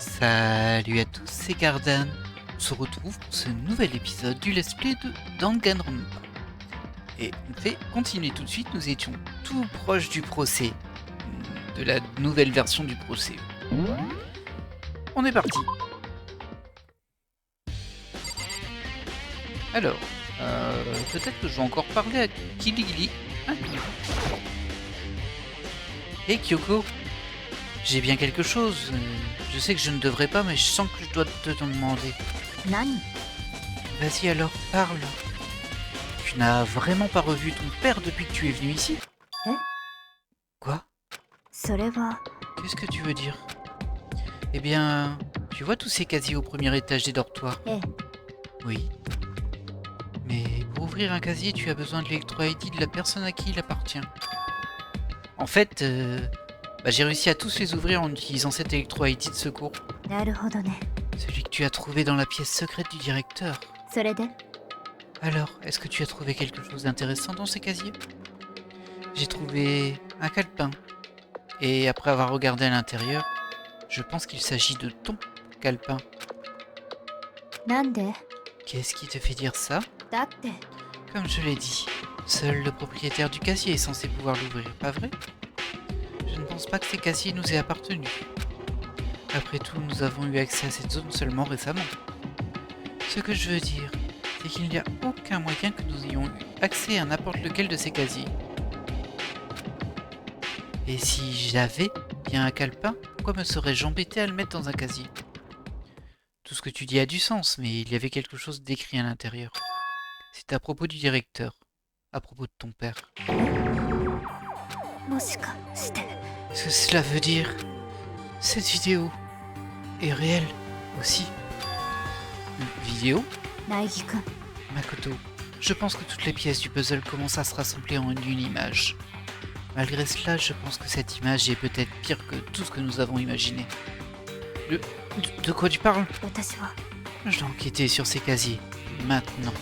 Salut à tous, c'est Gardan. On se retrouve pour ce nouvel épisode du Let's Play de Danganronpa. Et on fait continuer tout de suite, nous étions tout proche du procès. De la nouvelle version du procès. On est parti. Alors, peut-être que je vais encore parler à Kiligili. Hey Kyoko, j'ai bien quelque chose. Je sais que je ne devrais pas, mais je sens que je dois te demander. Nani? Vas-y alors, parle. Tu n'as vraiment pas revu ton père depuis que tu es venu ici? Quoi? それは Qu'est-ce que tu veux dire? Eh bien, tu vois tous ces casiers au premier étage des dortoirs? Oui. Mais pour ouvrir un casier, tu as besoin de l'électro-ID de la personne à qui il appartient. En fait, j'ai réussi à tous les ouvrir en utilisant cet électro-ID de secours. なるほどね。 Celui que tu as trouvé dans la pièce secrète du directeur. それで Alors, est-ce que tu as trouvé quelque chose d'intéressant dans ces casiers? J'ai trouvé un calepin. Et après avoir regardé à l'intérieur, je pense qu'il s'agit de ton calepin. なんで Qu'est-ce qui te fait dire ça? だって Comme je l'ai dit, seul le propriétaire du casier est censé pouvoir l'ouvrir, pas vrai? Je ne pense pas que ces casiers nous aient appartenu. Après tout, nous avons eu accès à cette zone seulement récemment. Ce que je veux dire, c'est qu'il n'y a aucun moyen que nous ayons eu accès à n'importe lequel de ces casiers. Et si j'avais bien un calepin, pourquoi me serais-je embêté à le mettre dans un casier? Tout ce que tu dis a du sens, mais il y avait quelque chose d'écrit à l'intérieur. C'est à propos du directeur, à propos de ton père. もしかして Est-ce que cela veut dire... Cette vidéo est réelle aussi? Une vidéo? 苗木くん Makoto, je pense que toutes les pièces du puzzle commencent à se rassembler en une image. Malgré cela, je pense que cette image est peut-être pire que tout ce que nous avons imaginé. De quoi tu parles? 私は Je dois enquêter sur ces casiers, maintenant.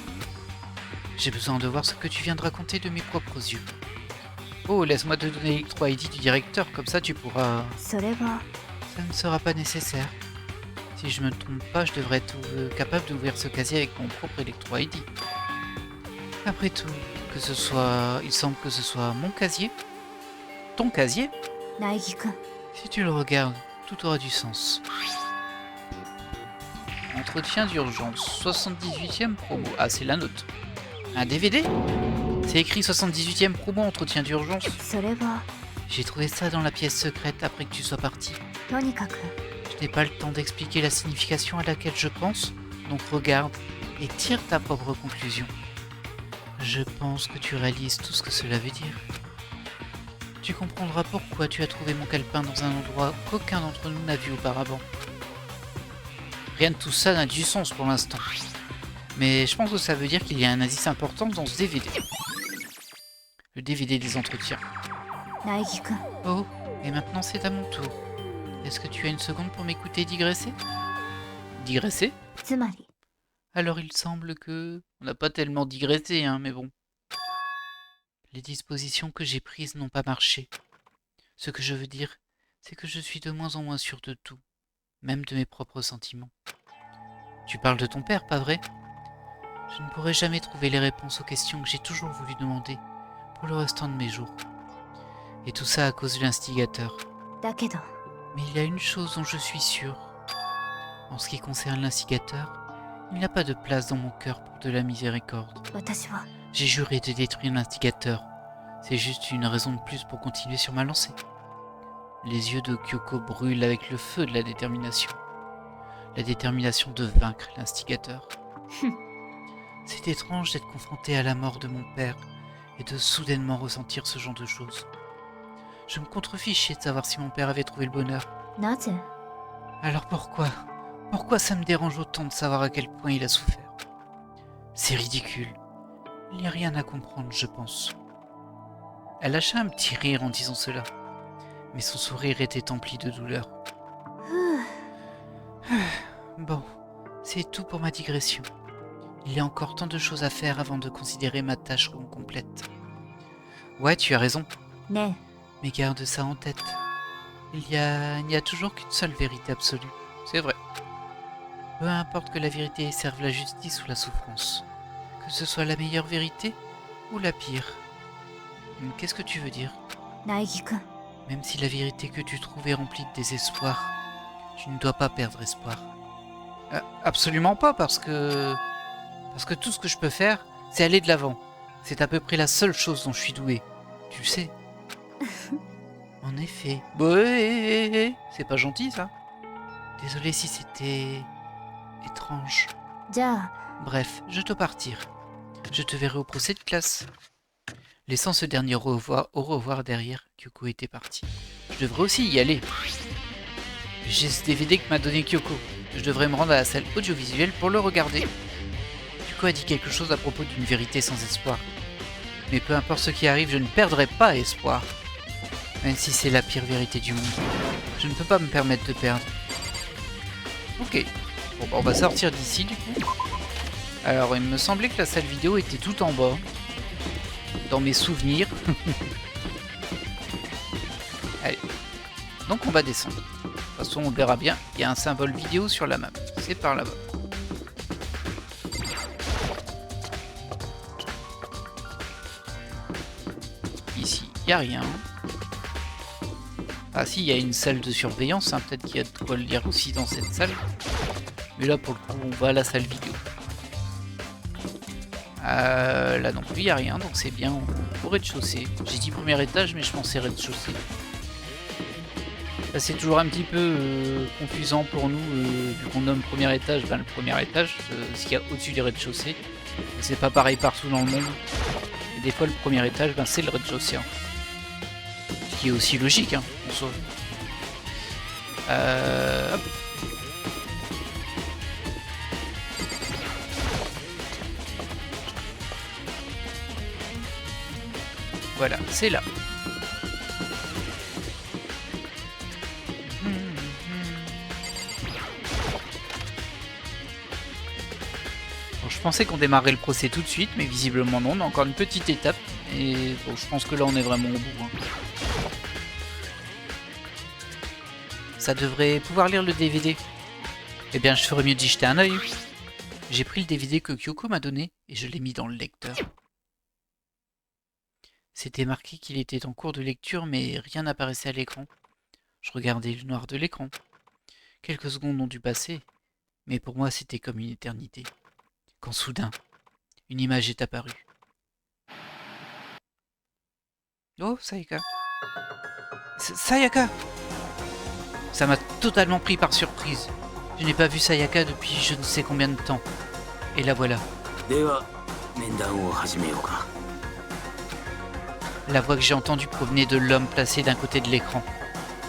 J'ai besoin de voir ce que tu viens de raconter de mes propres yeux. Oh, laisse-moi te donner l'électro-ID du directeur, comme ça tu pourras... それは Ça ne sera pas nécessaire. Si je me trompe pas, je devrais être capable d'ouvrir ce casier avec mon propre électro-ID. Après tout, que ce soit... Il semble que ce soit mon casier. Ton casier? 苗木くん Si tu le regardes, tout aura du sens. Entretien d'urgence, 78e promo. Ah, c'est la note. Un DVD? C'est écrit 78e promo, entretien d'urgence. それは J'ai trouvé ça dans la pièce secrète après que tu sois parti. とにかく Je n'ai pas le temps d'expliquer la signification à laquelle je pense, donc regarde et tire ta propre conclusion. Je pense que tu réalises tout ce que cela veut dire. Tu comprendras pourquoi tu as trouvé mon calepin dans un endroit qu'aucun d'entre nous n'a vu auparavant. Rien de tout ça n'a du sens pour l'instant. Mais je pense que ça veut dire qu'il y a un indice important dans ce DVD. Le DVD des entretiens. 苗木くん Oh, et maintenant c'est à mon tour. Est-ce que tu as une seconde pour m'écouter digresser? Digresser? つまり Alors il semble que... On n'a pas tellement digressé, hein, mais bon. Les dispositions que j'ai prises n'ont pas marché. Ce que je veux dire, c'est que je suis de moins en moins sûr de tout, même de mes propres sentiments. Tu parles de ton père, pas vrai? Je ne pourrai jamais trouver les réponses aux questions que j'ai toujours voulu demander pour le restant de mes jours. Et tout ça à cause de l'instigateur. だけど Mais il y a une chose dont je suis sûr. En ce qui concerne l'instigateur, il n'y a pas de place dans mon cœur pour de la miséricorde. 私は J'ai juré de détruire l'instigateur. C'est juste une raison de plus pour continuer sur ma lancée. Les yeux de Kyoko brûlent avec le feu de la détermination. La détermination de vaincre l'instigateur. C'est étrange d'être confronté à la mort de mon père et de soudainement ressentir ce genre de choses. Je me contrefichais de savoir si mon père avait trouvé le bonheur. なぜ Alors pourquoi ça me dérange autant de savoir à quel point il a souffert? C'est ridicule. Il n'y a rien à comprendre, je pense. Elle lâcha un petit rire en disant cela, mais son sourire était empli de douleur. ふう Bon, c'est tout pour ma digression. Il y a encore tant de choses à faire avant de considérer ma tâche comme complète. Ouais, tu as raison, ね mais garde ça en tête. Il n'y a toujours qu'une seule vérité absolue, c'est vrai. Peu importe que la vérité serve la justice ou la souffrance. Que ce soit la meilleure vérité ou la pire. Qu'est-ce que tu veux dire? 苗木くん Même si la vérité que tu trouves est remplie de désespoir, tu ne dois pas perdre espoir. Absolument pas, parce que tout ce que je peux faire, c'est aller de l'avant. C'est à peu près la seule chose dont je suis doué. Tu le sais. En effet. Ouais, c'est pas gentil ça. Désolé si c'était étrange. じゃあ Bref, je dois partir. Je te verrai au procès de classe. Laissant ce dernier au revoir derrière, Kyoko était partie. Je devrais aussi y aller. J'ai ce DVD que m'a donné Kyoko. Je devrais me rendre à la salle audiovisuelle pour le regarder. Kyoko a dit quelque chose à propos d'une vérité sans espoir. Mais peu importe ce qui arrive, je ne perdrai pas espoir. Même si c'est la pire vérité du monde. Je ne peux pas me permettre de perdre. Ok. Bon, bah, on va sortir d'ici du coup. Alors, il me semblait que la salle vidéo était tout en bas. Dans mes souvenirs. Allez. Donc on va descendre. De toute façon, on verra bien. Il y a un symbole vidéo sur la map. C'est par là-bas. Ici, il n'y a rien. Ah si, il y a une salle de surveillance. Hein. Peut-être qu'il y a de quoi lire aussi dans cette salle. Mais là, pour le coup, on va à la salle vidéo. Là non plus, il n'y a rien. Donc c'est bien au rez-de-chaussée. J'ai dit premier étage, mais je pensais rez-de-chaussée. Là, c'est toujours un petit peu confusant pour nous, vu qu'on nomme premier étage, ben, le premier étage, ce qu'il y a au-dessus du rez-de-chaussée. C'est pas pareil partout dans le monde. Et des fois, le premier étage, ben, c'est le rez-de-chaussée. Hein. Ce qui est aussi logique, hein, en soi. Hop. Voilà, c'est là. Je pensais qu'on démarrait le procès tout de suite, mais visiblement non, on a encore une petite étape. Et bon, je pense que là on est vraiment au bout. Hein. Ça devrait pouvoir lire le DVD. Eh bien, je ferais mieux d'y jeter un œil. J'ai pris le DVD que Kyoko m'a donné et je l'ai mis dans le lecteur. C'était marqué qu'il était en cours de lecture, mais rien n'apparaissait à l'écran. Je regardais le noir de l'écran. Quelques secondes ont dû passer, mais pour moi c'était comme une éternité. Quand soudain, une image est apparue. Oh, Sayaka. Sayaka! Ça m'a totalement pris par surprise. Je n'ai pas vu Sayaka depuis je ne sais combien de temps. Et la voilà. La voix que j'ai entendue provenait de l'homme placé d'un côté de l'écran.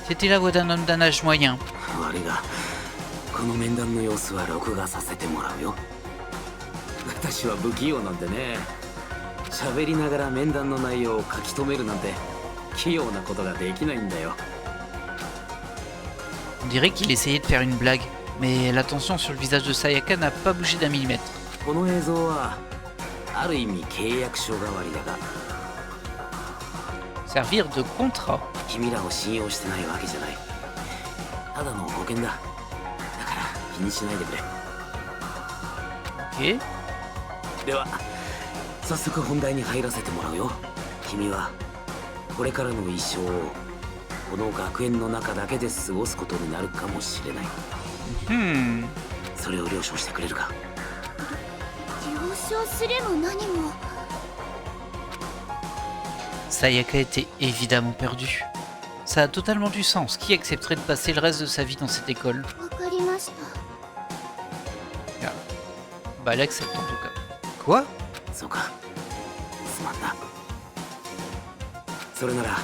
C'était la voix d'un homme d'un âge moyen. On dirait qu'il essayait de faire une blague, mais la tension sur le visage de Sayaka n'a pas bougé d'un millimètre. Servir de contrat. Ok. では早速本題に入らせてもらうよ。君はこれからの一生をこの学園の中だけで過ごすことになるかもしれない。それを了承してくれるか。了承すれも何も。Sayaka était évidemment perdue. Ça a totalement du sens. Qui accepterait de passer le reste de sa vie dans cette école? わかりました。 Bah, elle accepte en tout cas. Quoi? そうか。すまんな。それなら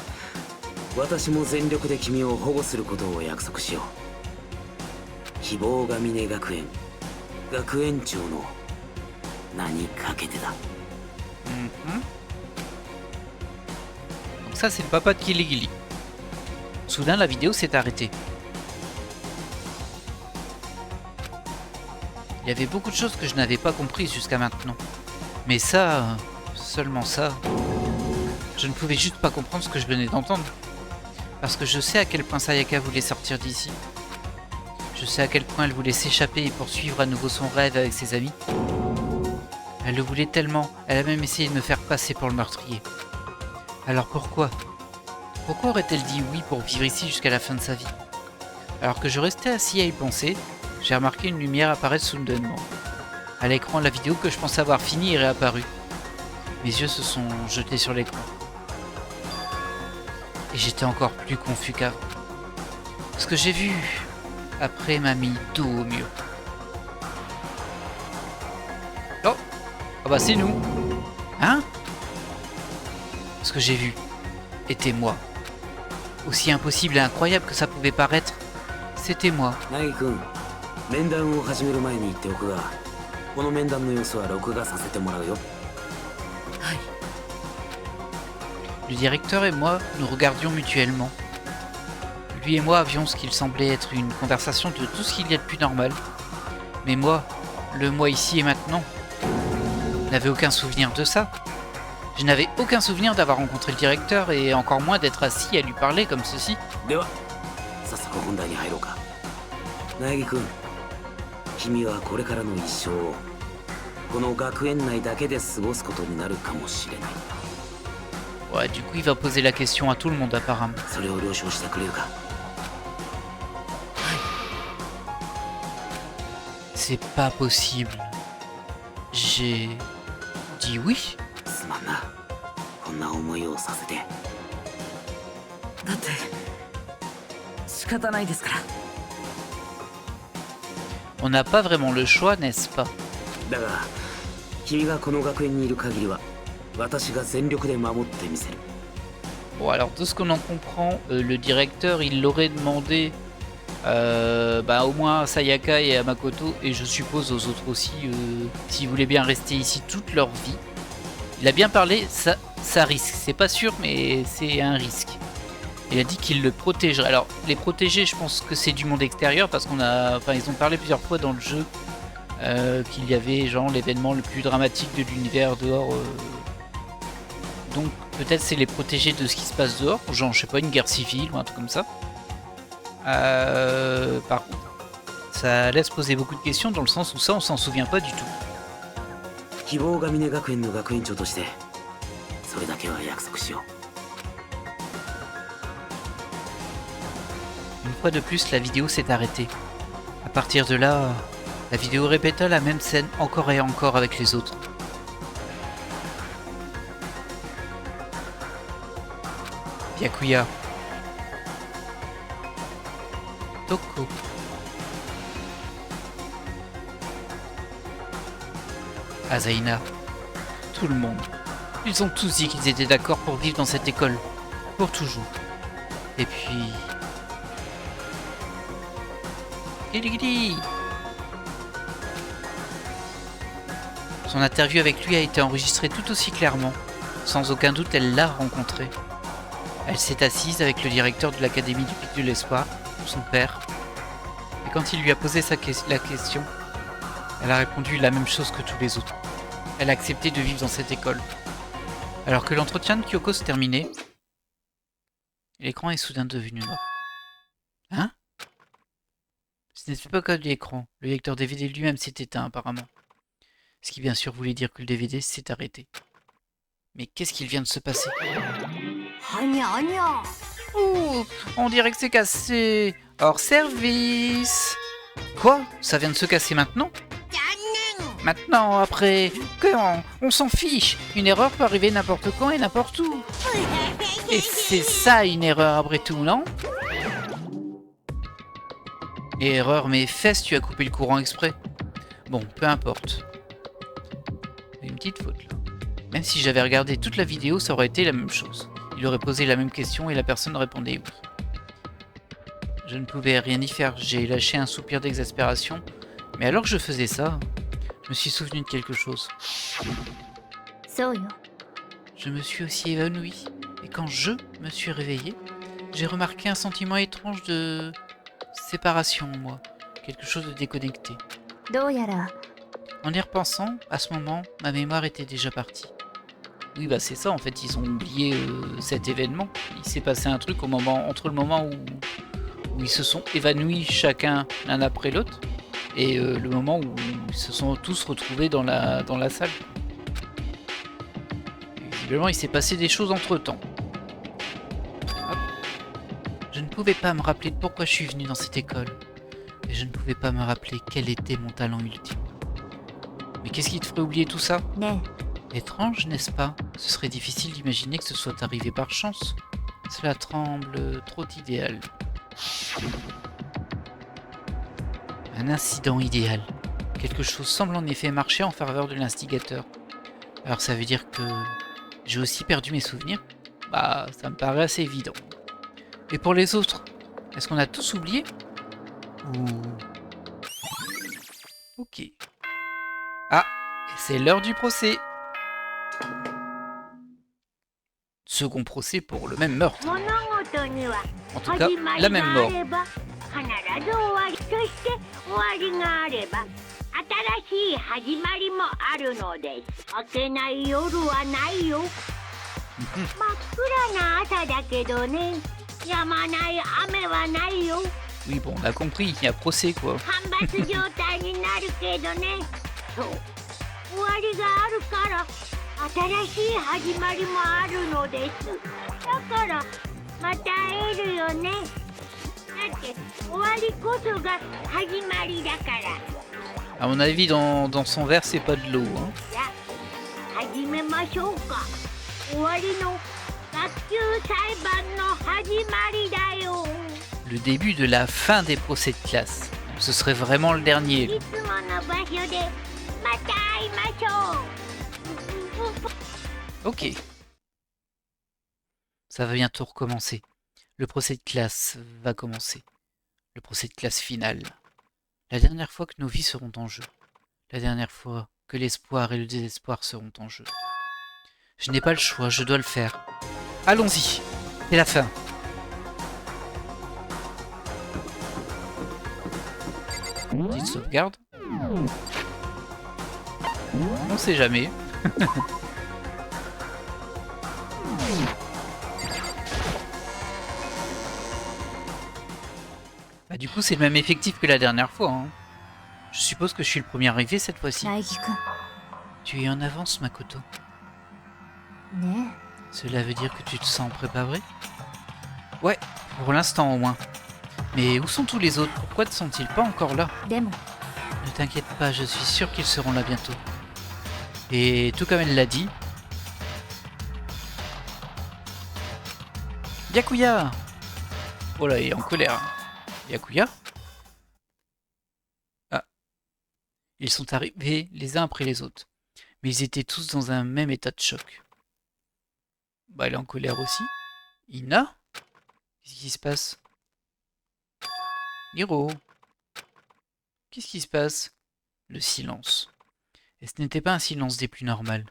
私も全力で君を保護することを約束しよう。希望が峰学園学園長の名にかけてだ。Donc ça c'est le papa de Kiligili. Soudain la vidéo s'est arrêtée. Il y avait beaucoup de choses que je n'avais pas comprises jusqu'à maintenant. Mais ça, seulement ça, je ne pouvais juste pas comprendre ce que je venais d'entendre. Parce que je sais à quel point Sayaka voulait sortir d'ici. Je sais à quel point elle voulait s'échapper et poursuivre à nouveau son rêve avec ses amis. Elle le voulait tellement, elle a même essayé de me faire passer pour le meurtrier. Alors pourquoi? Pourquoi aurait-elle dit oui pour vivre ici jusqu'à la fin de sa vie? Alors que je restais assis à y penser, j'ai remarqué une lumière apparaître soudainement. À l'écran, la vidéo que je pensais avoir finie est réapparue. Mes yeux se sont jetés sur l'écran. Et j'étais encore plus confus qu'avant. Ce que j'ai vu après m'a mis dos au mur. Oh! Ah bah c'est nous! Hein? Ce que j'ai vu était moi. Aussi impossible et incroyable que ça pouvait paraître, c'était moi. Nagi-kun, 面談を始める前に言っておくが、この面談の様子は録画させてもらうよ。はい。 Le directeur et moi nous regardions mutuellement. Lui et moi avions ce qu'il semblait être une conversation de tout ce qu'il y a de plus normal. Mais moi, le moi ici et maintenant, n'avais aucun souvenir de ça. Je n'avais aucun souvenir d'avoir rencontré le directeur et encore moins d'être assis à lui parler comme ceci. では、早速本題に入ろうか。Nagi-kun, 君はこれからの一生をこの学園内だけで過ごすことになるかもしれない。 Ouais, du coup il va poser la question à tout le monde apparemment. それを了承してくれるか。 C'est pas possible. J'ai dit oui. すまんな。こんな思いをさせて。だって仕方ないですから。 On n'a pas vraiment le choix, n'est-ce pas? だが、君がこの学園にいる限りは、私が全力で守ってみせる。 Bon, alors de ce qu'on en comprend, le directeur il l'aurait demandé au moins à Sayaka et à Makoto, et je suppose aux autres aussi, s'ils voulaient bien rester ici toute leur vie. Il a bien parlé, ça risque, c'est pas sûr, mais c'est un risque. Il a dit qu'il le protégerait. Alors, les protéger, je pense que c'est du monde extérieur, parce ils ont parlé plusieurs fois dans le jeu qu'il y avait genre l'événement le plus dramatique de l'univers dehors. Donc peut-être c'est les protéger de ce qui se passe dehors, genre je sais pas, une guerre civile ou un truc comme ça. Par contre, ça laisse poser beaucoup de questions dans le sens où ça on s'en souvient pas du tout. 希望が峰学園の学園長としてそれだけは約束しよう。 Une fois de plus, la vidéo s'est arrêtée. À partir de là, la vidéo répéta la même scène encore et encore avec les autres. Byakuya, Toko, Azaina, tout le monde. Ils ont tous dit qu'ils étaient d'accord pour vivre dans cette école, pour toujours. Et puis... Gili. Son interview avec lui a été enregistrée tout aussi clairement. Sans aucun doute, elle l'a rencontré. Elle s'est assise avec le directeur de l'académie du Pic de l'Espoir, son père. Et quand il lui a posé la question, elle a répondu la même chose que tous les autres. Elle a accepté de vivre dans cette école. Alors que l'entretien de Kyoko se terminait, l'écran est soudain devenu noir. Hein? Ce n'était pas que l'écran. Le lecteur DVD lui-même s'est éteint apparemment. Ce qui bien sûr voulait dire que le DVD s'est arrêté. Mais qu'est-ce qu'il vient de se passer? Ouh, on dirait que c'est cassé. Hors service. Quoi? Ça vient de se casser maintenant? Maintenant, après, quand? On s'en fiche. Une erreur peut arriver n'importe quand et n'importe où. Et c'est ça une erreur après tout, non? Et erreur, mes fesses, tu as coupé le courant exprès. Bon, peu importe. Une petite faute là. Même si j'avais regardé toute la vidéo, ça aurait été la même chose. Il aurait posé la même question et la personne répondait oui. Je ne pouvais rien y faire, j'ai lâché un soupir d'exaspération. Mais alors que je faisais ça, je me suis souvenu de quelque chose. Je me suis aussi évanoui. Et quand je me suis réveillé, j'ai remarqué un sentiment étrange de... séparation, moi. Quelque chose de déconnecté. En y repensant, à ce moment, ma mémoire était déjà partie. Oui, bah c'est ça, en fait, ils ont oublié cet événement. Il s'est passé un truc entre le moment où où ils se sont évanouis chacun l'un après l'autre, et le moment où ils se sont tous retrouvés dans la salle. Et visiblement, il s'est passé des choses entre-temps. Hop. Je ne pouvais pas me rappeler de pourquoi je suis venu dans cette école, et je ne pouvais pas me rappeler quel était mon talent ultime. Mais qu'est-ce qui te ferait oublier tout ça? ね Étrange, n'est-ce pas? Ce serait difficile d'imaginer que ce soit arrivé par chance. Cela tremble trop idéal. Un incident idéal. Quelque chose semble en effet marcher en faveur de l'instigateur. Alors ça veut dire que j'ai aussi perdu mes souvenirs? Bah, ça me paraît assez évident. Et pour les autres, est-ce qu'on a tous oublié? Ou... Ok. Ah, c'est l'heure du procès. Second procès pour le même meurtre. 物事には En tout cas, 始ま la り même が mort. あれば必ず終わり、そして終わりがあれば新しい始まりもあるのです。明けない夜はないよ。真っ暗な朝だけどね、止まない雨はないよ。 Oui, bon, on a compris, il y a procès quoi. 干ばつ状態になるけどね、そう終わりがあるから新しい始まりもあるのです。だからまた会えるよね。だって終わりこそが始まりだから。 À mon avis, dans son verre, c'est pas de l'eau. Hein. じゃあ始めましょうか。終わりの学級裁判の始まりだよ。 Le début de la fin des procès de classe. Ce serait vraiment le dernier. いつもの場所でまた会いましょう。 Ok. Ça va bientôt recommencer. Le procès de classe va commencer. Le procès de classe final. La dernière fois que nos vies seront en jeu. La dernière fois que l'espoir et le désespoir seront en jeu. Je n'ai pas le choix, je dois le faire. Allons-y. C'est la fin. Petite sauvegarde. On sait jamais. Bah du coup c'est le même effectif que la dernière fois. Hein. Je suppose que je suis le premier arrivé cette fois-ci. 大輝く Tu es en avance, Makoto. んね Cela veut dire que tu te sens préparé? Ouais, pour l'instant au moins. Mais où sont tous les autres? Pourquoi ne sont-ils pas encore là? えでも Ne t'inquiète pas, je suis sûr qu'ils seront là bientôt. Et tout comme elle l'a dit... Yakuya! Oh là, il est en colère. Yakuya? Ah. Ils sont arrivés les uns après les autres. Mais ils étaient tous dans un même état de choc. Bah, elle est en colère aussi. Ina? Qu'est-ce qui se passe? Hiro? Qu'est-ce qui se passe? Le silence. Et ce n'était pas un silence des plus normales.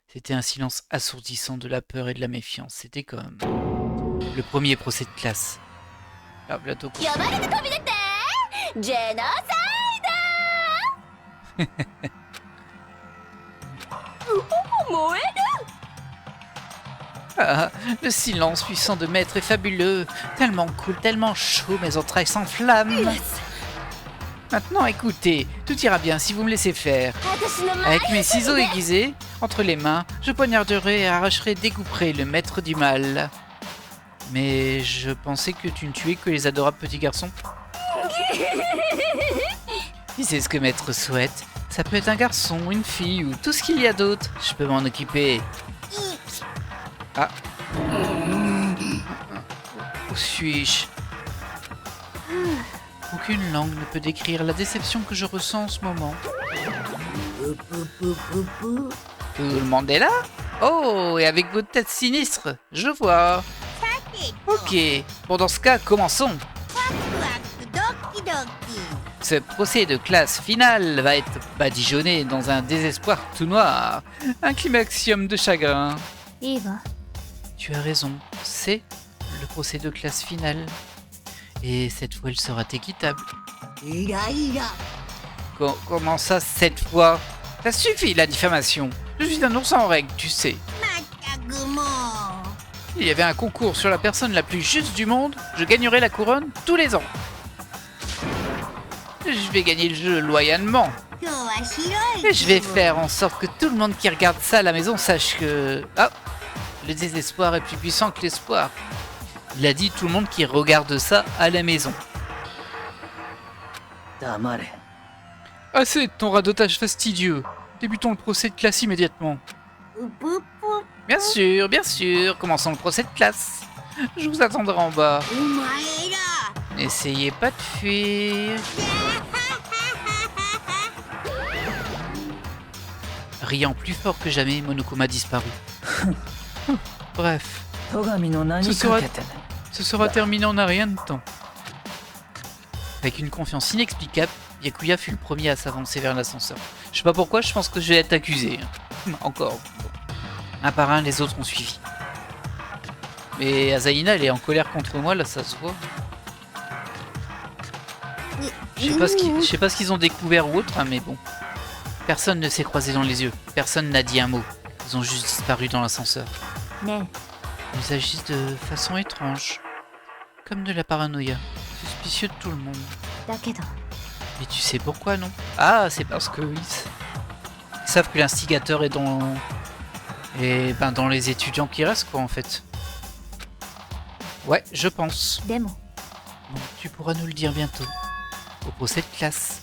C'était un silence assourdissant de la peur et de la méfiance. C'était comme... le premier procès de classe. Ah, bientôt. 呼ばれて飛び出てジェノサイド燃え Ah, le silence puissant de maître est fabuleux. Tellement cool, tellement chaud, mes entrailles s'enflamment. Maintenant, écoutez, tout ira bien si vous me laissez faire. 私の前 Avec mes ciseaux aiguisés, entre les mains, je poignarderai et arracherai découperai le maître du mal. Mais je pensais que tu ne tuais que les adorables petits garçons. Si c'est ce que maître souhaite, ça peut être un garçon, une fille ou tout ce qu'il y a d'autre. Je peux m'en occuper. Ah. Où suis-je? Aucune langue ne peut décrire la déception que je ressens en ce moment. Tout le monde est là? Oh, et avec votre tête sinistre, je vois. Ok, bon dans ce cas, commençons. Ce procès de classe final va être badigeonné dans un désespoir tout noir, un climaxium de chagrin. いいわ Tu as raison, c'est le procès de classe finale. Et cette fois, il sera équitable. Comment ça, cette fois? Ça suffit, la diffamation. Je suis un ours en règle, tu sais. Il S'il y avait un concours sur la personne la plus juste du monde, je gagnerais la couronne tous les ans. Je vais gagner le jeu loyalement. 今日は白い Et je vais faire en sorte que tout le monde qui regarde ça à la maison sache que... Ah, le désespoir est plus puissant que l'espoir. Il a dit tout le monde qui regarde ça à la maison. 黙れ。 Assez de ton radotage fastidieux. Débutons le procès de classe immédiatement. うぷっぷ Bien sûr. Commençons le procès de classe. Je vous attendrai en bas. お前ら N'essayez pas de fuir. Riant plus fort que jamais, Monokuma disparut. Bref, 戸上の何そそかけてね ce sera terminé en un rien de temps. Avec une confiance inexplicable, Byakuya fut le premier à s'avancer vers l'ascenseur. Je sais pas pourquoi, je pense que je vais être accusé. Encore. Un par un, les autres ont suivi. Mais Azaina, elle est en colère contre moi, là, ça se voit. Je sais pas ce qu'ils ont découvert ou autre, hein, mais bon. Personne ne s'est croisé dans les yeux. Personne n'a dit un mot. Ils ont juste disparu dans l'ascenseur. ね Ils agissent de façon étrange. Comme de la paranoïa. Suspicieux de tout le monde. えだけど Mais tu sais pourquoi, non? Ah, c'est parce que ils savent que l'instigateur est dans... Et ben dans les étudiants qui restent, quoi, en fait. Ouais, je pense. でも Bon, tu pourras nous le dire bientôt. Au procès de classe.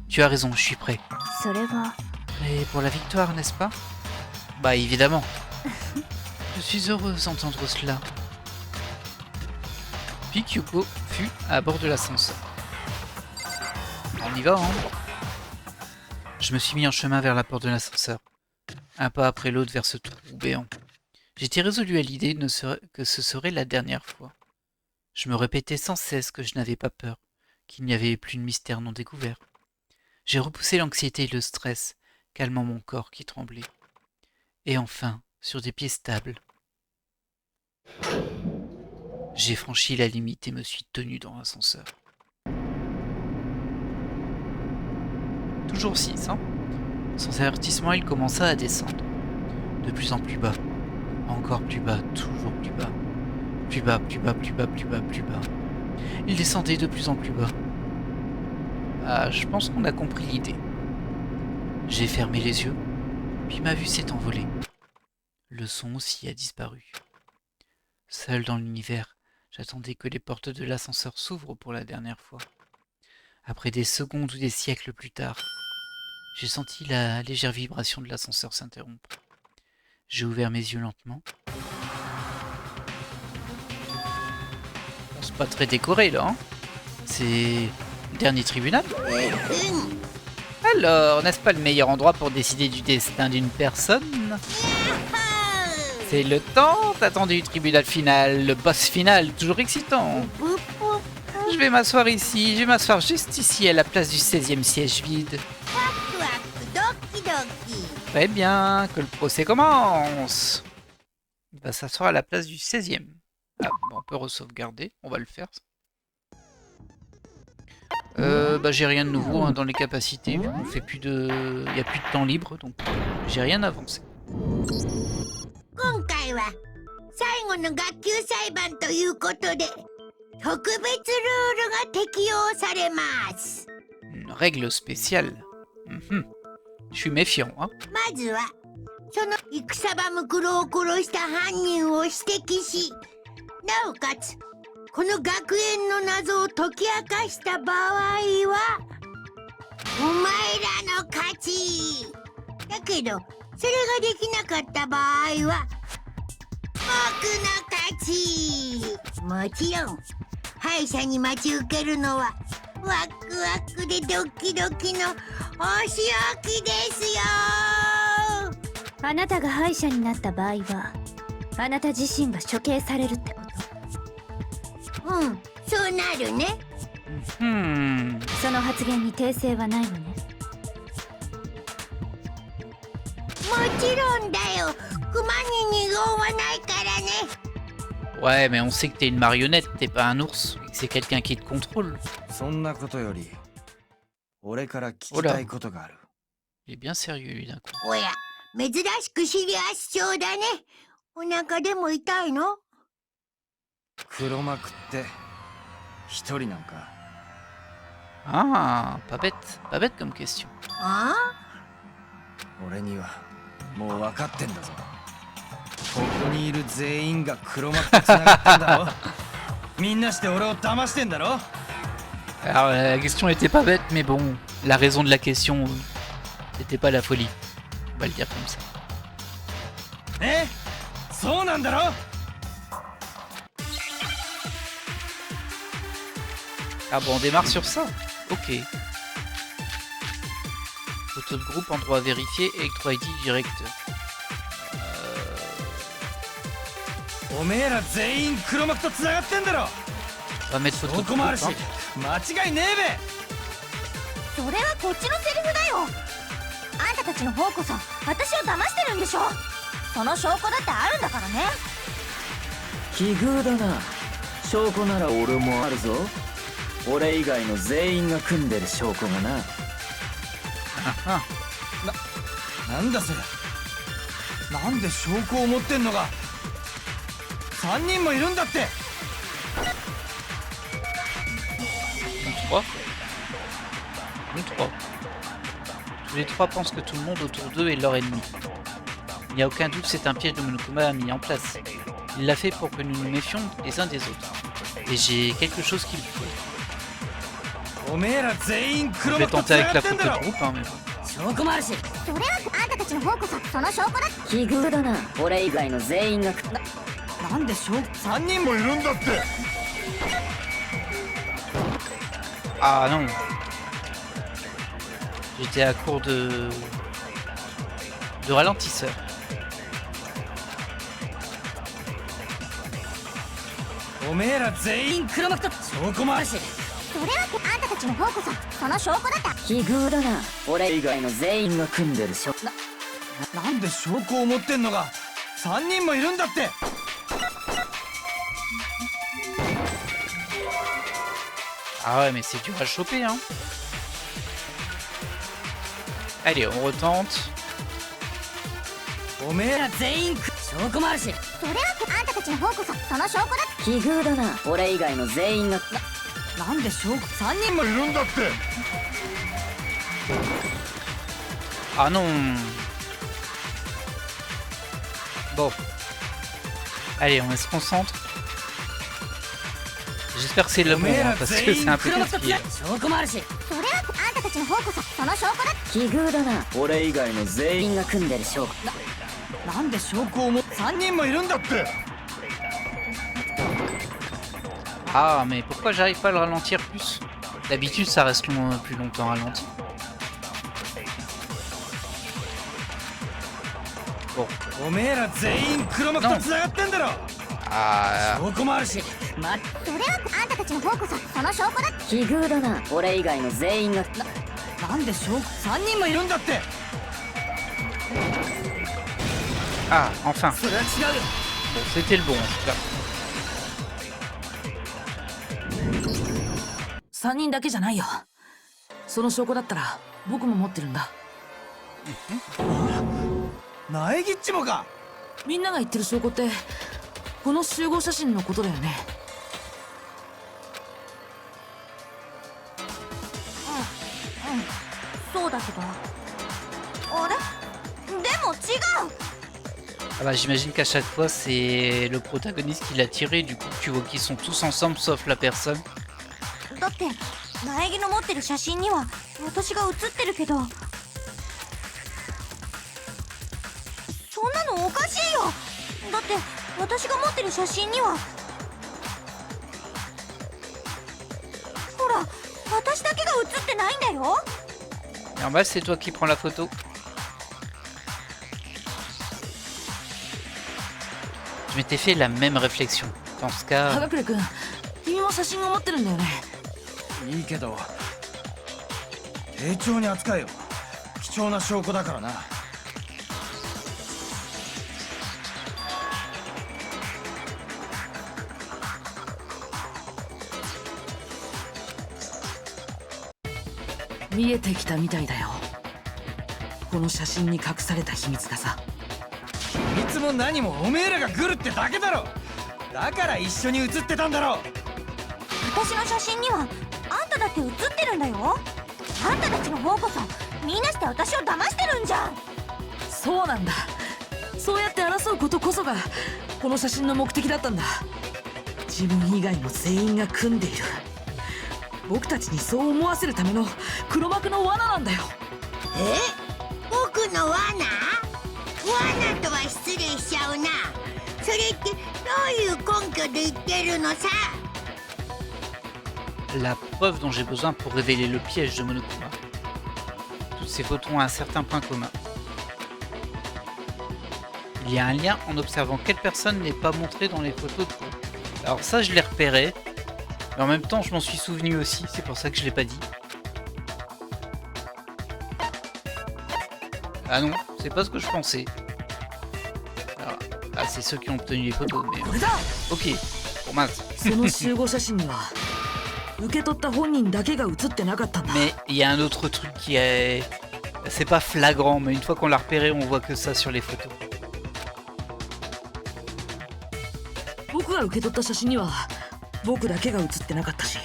Tu as raison, je suis prêt. それは Mais pour la victoire, n'est-ce pas? Bah évidemment. Je suis heureuse d'entendre cela. Puis Kyuko fut à bord de l'ascenseur. On y va, hein? Je me suis mis en chemin vers la porte de l'ascenseur. Un pas après l'autre vers ce trou béant. J'étais résolu à l'idée que ce serait la dernière fois. Je me répétais sans cesse que je n'avais pas peur, qu'il n'y avait plus de mystère non découvert. J'ai repoussé l'anxiété et le stress, calmant mon corps qui tremblait. Et enfin, sur des pieds stables, j'ai franchi la limite et me suis tenu dans l'ascenseur. Toujours 6, hein? Sans avertissement, il commença à descendre. De plus en plus bas. Encore plus bas, toujours plus bas. Plus bas, plus bas, plus bas, plus bas, plus bas. Il descendait de plus en plus bas. Ah, je pense qu'on a compris l'idée. J'ai fermé les yeux, puis ma vue s'est envolée. Le son aussi a disparu. Seul dans l'univers, j'attendais que les portes de l'ascenseur s'ouvrent pour la dernière fois. Après des secondes ou des siècles plus tard, j'ai senti la légère vibration de l'ascenseur s'interrompre. J'ai ouvert mes yeux lentement. On se pas très décoré là, hein? C'est le dernier tribunal? Alors, n'est-ce pas le meilleur endroit pour décider du destin d'une personne? C'est le temps attendu du tribunal final, le boss final, toujours excitant. ぷっぷ Je vais m'asseoir ici, je vais m'asseoir juste ici à la place du 16e siège vide. ワクワクドキドキ Très bien, que le procès commence. Il va s'asseoir à la place du 16e. Ah, bon, on peut re-sauvegarder, on va le faire. Bah j'ai rien de nouveau hein, dans les capacités, on fait plus de... Il n'y a plus de temps libre, donc j'ai rien avancé. 今回は最後の学級裁判ということで特別ルールが適用されます。 Une règle spéciale. Mhm. Je suis méfiant, hein. まずはその戦場ムクロを殺した犯人を指摘し、なおかつこの学園の謎を解き明かした場合はお前らの勝ち。だけどそれができなかった場合は僕の勝ち。もちろん敗者に待ち受けるのはワクワクでドキドキのお仕置きですよ。あなたが敗者になった場合はあなた自身が処刑されるってこと。うん、そうなるね。その発言に訂正はないのね。もちろんだよ。熊に二言はないからね。 Ouais, mais on sait que t'es une marionnette, t'es pas un ours, et que c'est quelqu'un qui te contrôle. そんなことより俺から聞きたいことがある。 Il est bien sérieux, lui, d'un coup. おや、珍しくシリアス調だね。お腹でも痛いの？黒幕って一人なんか。 Ah, pas bête comme question. あ俺にはもう分かってんだぞ。ここにいる全員が黒幕と繋がってんだろ。みんなして俺を騙してんだろ。 Alors la question était pas bête, mais bon, la raison de la question, c'était pas la folie. On va le dire comme ça. え、そうなんだろ。 Ah bon, on démarre sur ça. Ok. Photo de groupe, endroit vérifié, Electro ID directeur. おめえら全員黒幕と繋がってんだろ。 On va mettre photo そ de こもあ groupe. るし Hein. 間違いねそれはこっちのセリフだよ。あんたたちの方こそ私を騙してるんでしょ。その証拠だってあるんだからね。奇遇だな。証拠なら俺もあるぞ。俺以外の全員が組んでる証拠がな。 Ah, えべ。なんだそれ。なんで証拠を持ってんのが3人もいるんだって。 3. Nous 3. Tous les 3 pensent que tout le monde autour d'eux est leur ennemi. Il n'y a aucun doute, c'est un piège que Monokuma a mis en place. Il l'a fait pour que nous nous méfions les uns des autres. Et j'ai quelque chose qu'il faut. おめえら全員 Je 黒 vais 幕と tenter 繋 avec が la ってん photo だろ。 de groupe, hein, mais bon. 証拠もあるし。それはあんたたちの方こそその証拠だ。奇遇だな。俺以外の全員がなんで証拠。 3人もいるんだって。 Ah non. J'étais à court de ralentisseur. おめえら全員黒幕と証拠もあるし。それはあんたたちの方こそその証拠だった。奇遇だな。俺以外の全員が組んでる証拠。なんで証拠を持ってんのが3人もいるんだって。 Ah ouais, mais c'est dur à choper, hein. Allez, on retente. おめえら全員証拠もあるし。それはあんたたちの方こそその証拠だ。奇遇だな。俺以外の全員がなんで証拠3人も。もいるんだって。 Ah non. Bon. Allez, on se concentre. J'espère que c'est le bon, hein, parce que c'est un peu 黒幕と compliqué. 証拠もあるし。それはあんたたちの方こそその証拠だ。奇遇だな。俺以外の全員が組んでる証拠。なんで証拠を持って。 3人もいるんだって。 Ah, mais pourquoi j'arrive pas à le ralentir plus? D'habitude, ça reste plus longtemps ralenti. Bon. おめえら全員黒幕と繋がってんだろ。 Ah, 証拠もあるし。ま、それはあんたたちの方こそその証拠だ。奇遇だな。俺以外の全員がなんで証拠3人もいる。いるんだって。 ah, enfin. それは違うよ。 Bon, c'était le bon, en tout cas. 3人だけじゃないよ。その証拠だったら僕も持ってるんだ。苗木っちもか。みんなが言ってる証拠ってこの集合写真のことだよね。そうだけど。あれ？でも違う。 Ah bah, j'imagine qu'à chaque fois, c'est le protagoniste qui l'a tiré. Du coup, tu vois qu'ils sont tous ensemble, sauf la personne. だって苗木の持ってる写真には私が写ってるけど、そんなのおかしいよ。だって私が持ってる写真にはほら私だけが写ってないんだよ。 Et en bas, c'est toi qui prends la photo. Je m'étais fait la même réflexion. Dans ce は cas, がくれくん、君も写真を持ってるんだよね。いいけど丁重に扱えよ。貴重な証拠だからな。見えてきたみたいだよ。この写真に隠された秘密がさ。いつも何もおめえらがグルってだけだろ。だから一緒に写ってたんだろ。私の写真にはあんただって写ってるんだよ。あんたたちの方こそみんなして私を騙してるんじゃん。そうなんだ。そうやって争うことこそがこの写真の目的だったんだ。自分以外の全員が組んでいる。僕たちにそう思わせるための黒幕の罠なんだよ。僕の罠？罠とは失礼しちゃうな。それってどういう根拠で言ってるのさ。 La preuve dont j'ai besoin pour révéler le piège de Monokuma. Toutes ces photos ont un certain point commun. Il y a un lien en observant quelle personne n'est pas montrée dans les photos de groupe. Alors ça je l'ai repéré, mais en même temps je m'en suis souvenu aussi, c'est pour ça que je l'ai pas dit. Ah non, c'est pas ce que je pensais. Alors, ah, c'est ceux qui ont obtenu les photos, mais... これだ。 Ok, bon mince. その集合写真には受け取った本人だけが写ってなかったんだ。 Mais il y a un autre truc qui est... C'est pas flagrant, mais une fois qu'on l'a repéré, on voit que ça sur les photos. 僕が受け取った写真には僕だけが写ってなかったし、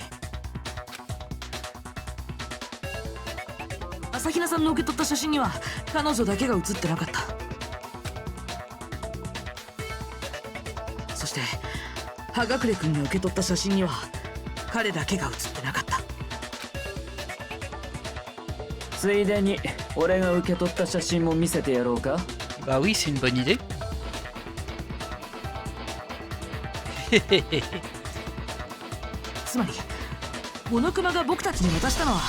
朝比奈さんの受け取った写真には彼女だけが写ってなかった。そして葉隠君が受け取った写真には彼だけが写ってなかった。ついでに俺が受け取った写真も見せてやろうか。 Bah oui, c'est une bonne idée. つまりモノクマが僕たちに渡したのは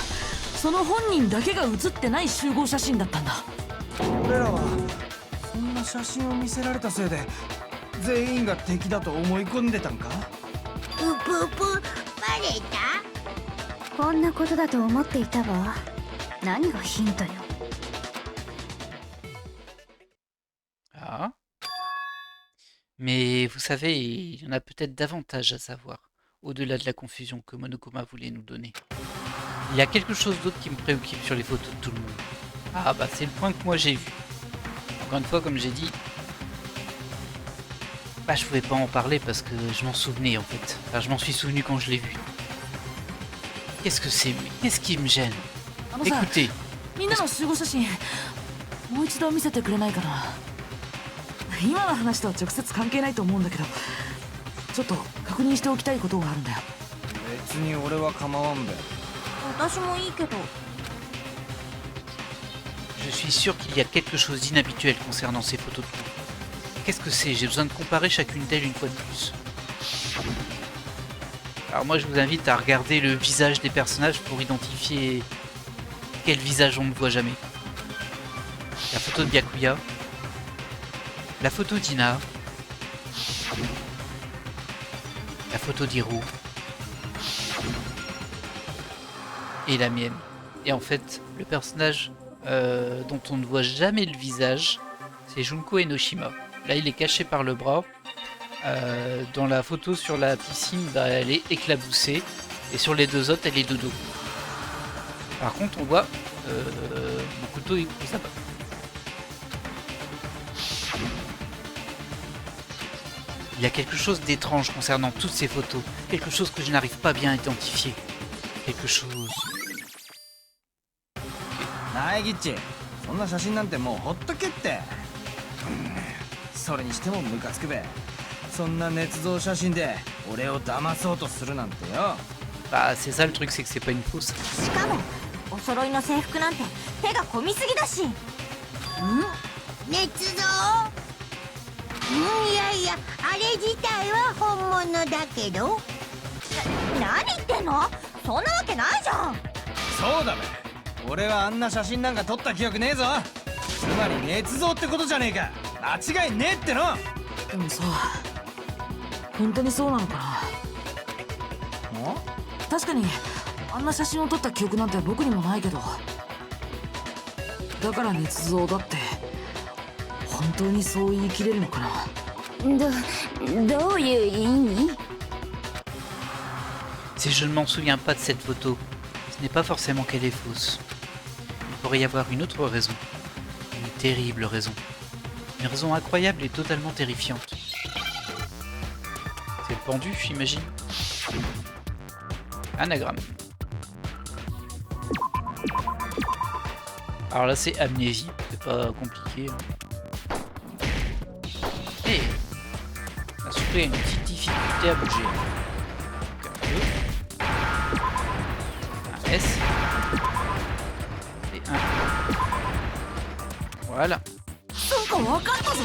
その本人だけが写ってない集合写真だったんだ。俺らはそんな写真を見せられたせいで全員が敵だと思い込んでたんか。うぷうぷ、バレた？こんなことだと思っていたわ。何がヒントよ。 Ah. Mais vous savez, il y en a peut-être davantage à savoir, au-delà de la confusion que Monokuma voulait nous donner. Il y a quelque chose d'autre qui me préoccupe sur les photos de tout le monde. Ah bah c'est le point que moi j'ai vu. Encore une fois, comme j'ai dit, bah je pouvais pas en parler parce que je m'en souvenais en fait. Enfin, je m'en suis souvenu quand je l'ai vu. Qu'est-ce que c'est? Qu'est-ce qui me gêne? あのさ、 Écoutez, みんなの集合写真もう一度見せてくれないかな。今の話とは直接関係ないと思うんだけど、ちょっと確認しておきたいことがあるんだよ。別に俺は構わんべ。私もいいけど。 je suis sûr qu'il y a quelque chose d'inhabituel concernant ces photos de groupe. Qu'est-ce que c'est? J'ai besoin de comparer chacune d'elles une fois de plus. Alors moi je vous invite à regarder le visage des personnages pour identifier quel visage on ne voit jamais. La photo de Byakuya, la photo d'Ina, la photo d'Hiro et la mienne. Et en fait, le personnage dont on ne voit jamais le visage, c'est Junko Enoshima. Là, il est caché par le bras. Dans la photo sur la piscine, bah, elle est éclaboussée. Et sur les deux autres, elle est de dos. Par contre, on voit mon couteau et Kusaba. Il y a quelque chose d'étrange concernant toutes ces photos. Quelque chose que je n'arrive pas bien à identifier. Quelque chose... ナイギッチ、そんな写真なんてもうほっとけって。それにしてもムカつくべ。そんな捏造写真で俺を騙そうとするなんてよ。Bah, c'est ça le truc, c'est que c'est pas une fausse. しかもお揃いの制服なんて手が込みすぎだし。捏造？いやいや、あれ自体は本物だけど。何言ってんの？そんなわけないじゃん。そうだべ。俺はあんな写真なんか撮った記憶ねえぞ。つまり捏造ってことじゃねえか。間違いねえっての。でもさ、本当にそうなのかな。確かにあんな写真を撮った記憶なんて僕にもないけど、だから捏造だって本当にそう言い切れるのかな。どういう意味？ Si je ne m'en souviens pas de cette photo, ce n'est pas forcément qu'elle est fausse. Il pourrait y avoir une autre raison. Une terrible raison. Une raison incroyable et totalement terrifiante. pendu, j'imagine. Anagramme. Alors là, c'est amnésie, c'est pas compliqué. Et on a surtout une petite difficulté à bouger. Donc, un 2. Un S. Et un. Voilà. そうか分かったぞ。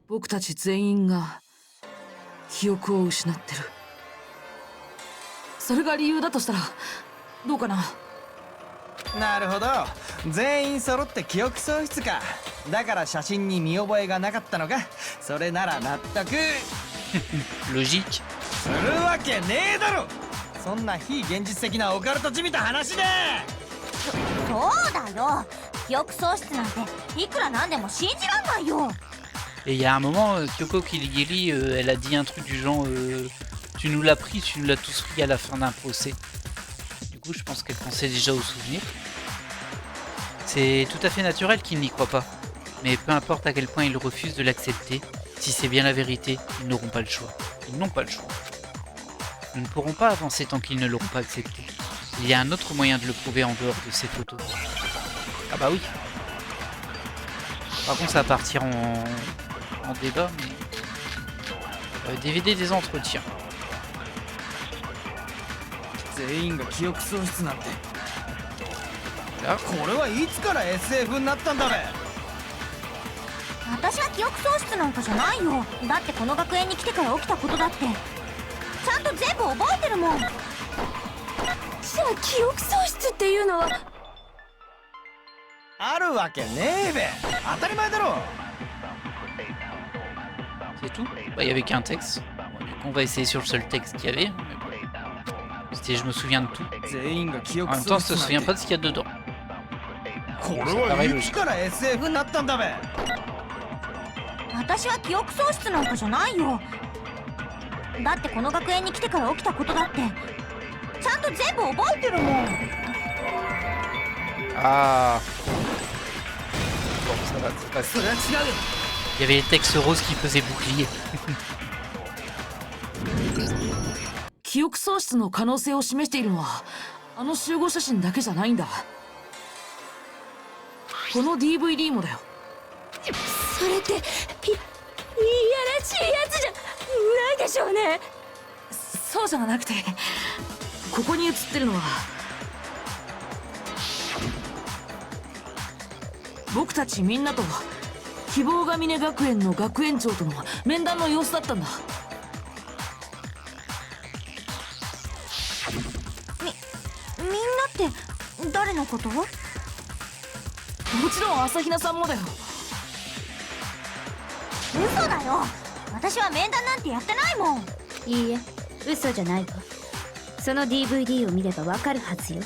僕たち全員が記憶を失ってる。それが理由だとしたらどうかな。なるほど、全員揃って記憶喪失か。だから写真に見覚えがなかったのか。それなら納得。Logique. するわけねえだろ、そんな非現実的なオカルトじみた話で。そうだよ、記憶喪失なんていくらなんでも信じらんないよ。 Et il y a un moment, Kyoko Kirigiri, elle a dit un truc du genre tu nous l'as pris, tu nous l'as tous pris à la fin d'un procès. Du coup, je pense qu'elle pensait déjà au souvenir. C'est tout à fait naturel qu'ils n'y croient pas. Mais peu importe à quel point ils refusent de l'accepter, si c'est bien la vérité, ils n'auront pas le choix. Ils n'ont pas le choix. Nous ne pourrons pas avancer tant qu'ils ne l'auront pas accepté. Il y a un autre moyen de le prouver en dehors de ces photos. Ah bah oui. Par contre, ça va partir en débat, mais DVD des entretiens. 全員が記憶喪失なんて。 Là, これはいつから SF になったんだべ。私は記憶喪失なんかじゃないよ。だってこの学園に来てから起きたことだってちゃんと全部覚えてるもん。じゃあ記憶喪失っていうのはあるわけねえべ、当たり前だろ。 c'est tout. Bah, il y avait qu'un texte. Bon, du coup, on va essayer sur le seul texte qu'il y avait. C'était je me souviens de tout. 全員が記憶 En même temps, 喪 je te 失 souviens なん pas て。 de ce qu'il y a dedans. これはいつから SF になったんだべ。私は記憶喪失なんかじゃないよ。だってこの学園に来てから起きたことだってちゃんと全部覚えてるもん。 Ah. Bon, ça va, c'est pas それは違うよ。 Il y avait les textes roses qui faisaient bouclier. 記憶喪失の可能性を示しているのはあの集合写真だけじゃないんだ。この DVD もだよ。それっていやらしいやつじゃないでしょうね。そうじゃなくて、ここに写ってるのは僕たちみんなと希望が峰学園の学園長との面談の様子だったんだ。みんなって誰のこと？もちろん朝比奈さんもだよ。嘘だよ、私は面談なんてやってないもん。いいえ、嘘じゃないわ。その DVD を見ればわかるはずよ。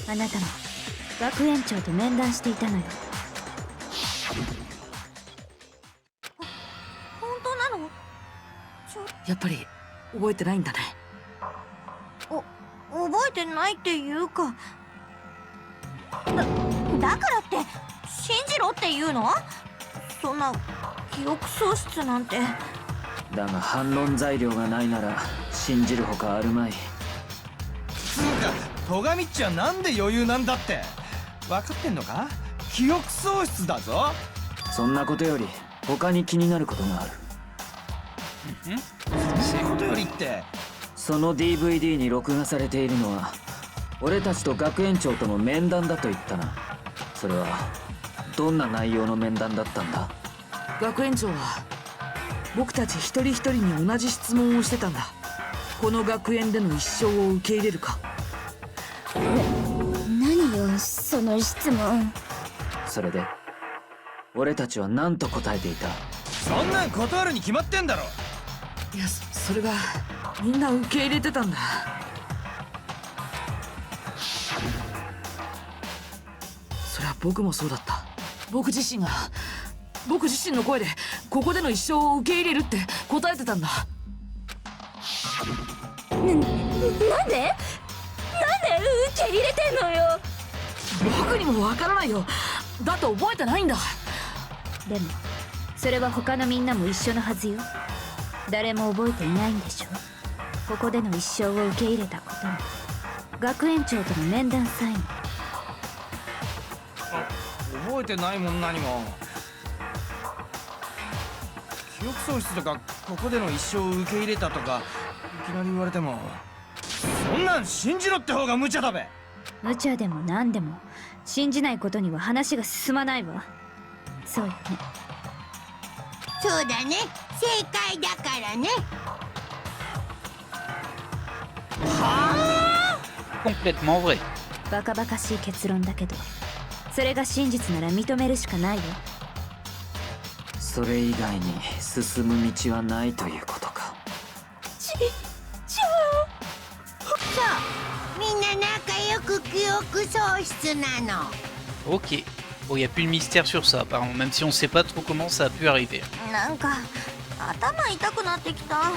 あなたも学園長と面談していたのよ。本当なの？やっぱり覚えてないんだね。覚えてないっていうかだからって信じろっていうの？そんな記憶喪失なんて。だが反論材料がないなら信じるほかあるまい。つうか戸上っちはなんで余裕なんだって分かってんのか。記憶喪失だぞ。そんなことより他に気になることがある。そういうことよりってその DVD に録画されているのは俺たちと学園長との面談だと言ったな。それはどんな内容の面談だったんだ。学園長は僕たち一人一人に同じ質問をしてたんだ。この学園での一生を受け入れるか。何よその質問。それで俺たちは何と答えていた。そんなん断るに決まってんだろ。いや、それがみんな受け入れてたんだ。そりゃ僕もそうだった。僕自身の声でここでの一生を受け入れるって答えてたんだ。なんで受け入れてんのよ。僕にもわからないよ。だって覚えてないんだ。でもそれは他のみんなも一緒のはずよ。誰も覚えていないんでしょ。ここでの一生を受け入れたことも、学園長との面談さえも。覚えてないもん何も。記憶喪失とかここでの一生を受け入れたとかいきなり言われても、そんなん信じろって方が無茶だべ。無茶でも何でも信じないことには話が進まないわ。そうよね。そうだね、正解だからね。 Complètement vrai. バカバカしい結論だけど、それが真実なら認めるしかないわ。それ以外に進む道はないということか。そう、みんな仲良く記憶喪失なの。 Ok. Bon, il n'y a plus de mystère sur ça, apparemment, même si on sait pas trop comment ça a pu arriver. なんか頭痛くなってきた。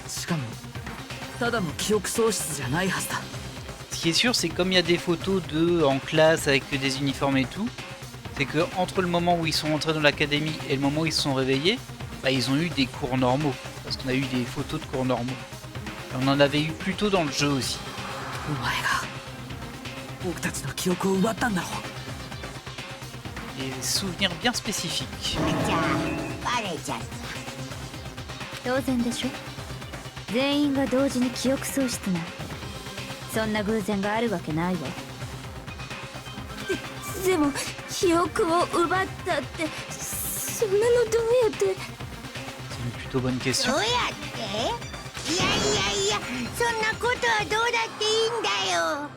しかもただの記憶喪失じゃないはずだ。 Ce qui est sûr, c'est comme il y a des photos d'eux en classe avec des uniformes et tout, c'est que entre le moment où ils sont entrés dans l'académie et le moment où ils se sont réveillés, bah, ils ont eu des cours normaux, parce qu'on a eu des photos de cours normaux. Et on en avait eu plus tôt dans le jeu aussi. お前が僕たちの記憶を奪ったんだろう。 Des souvenirs bien spécifiques. じゃあバレちゃった。当然でしょ。全員が同時に記憶喪失なんて、そんな偶然があるわけないわ。でも記憶を奪ったってそんなのどうやって。 C'est une plutôt bonne ど question. うやって？いや、そんなことはどうだっていいんだよ。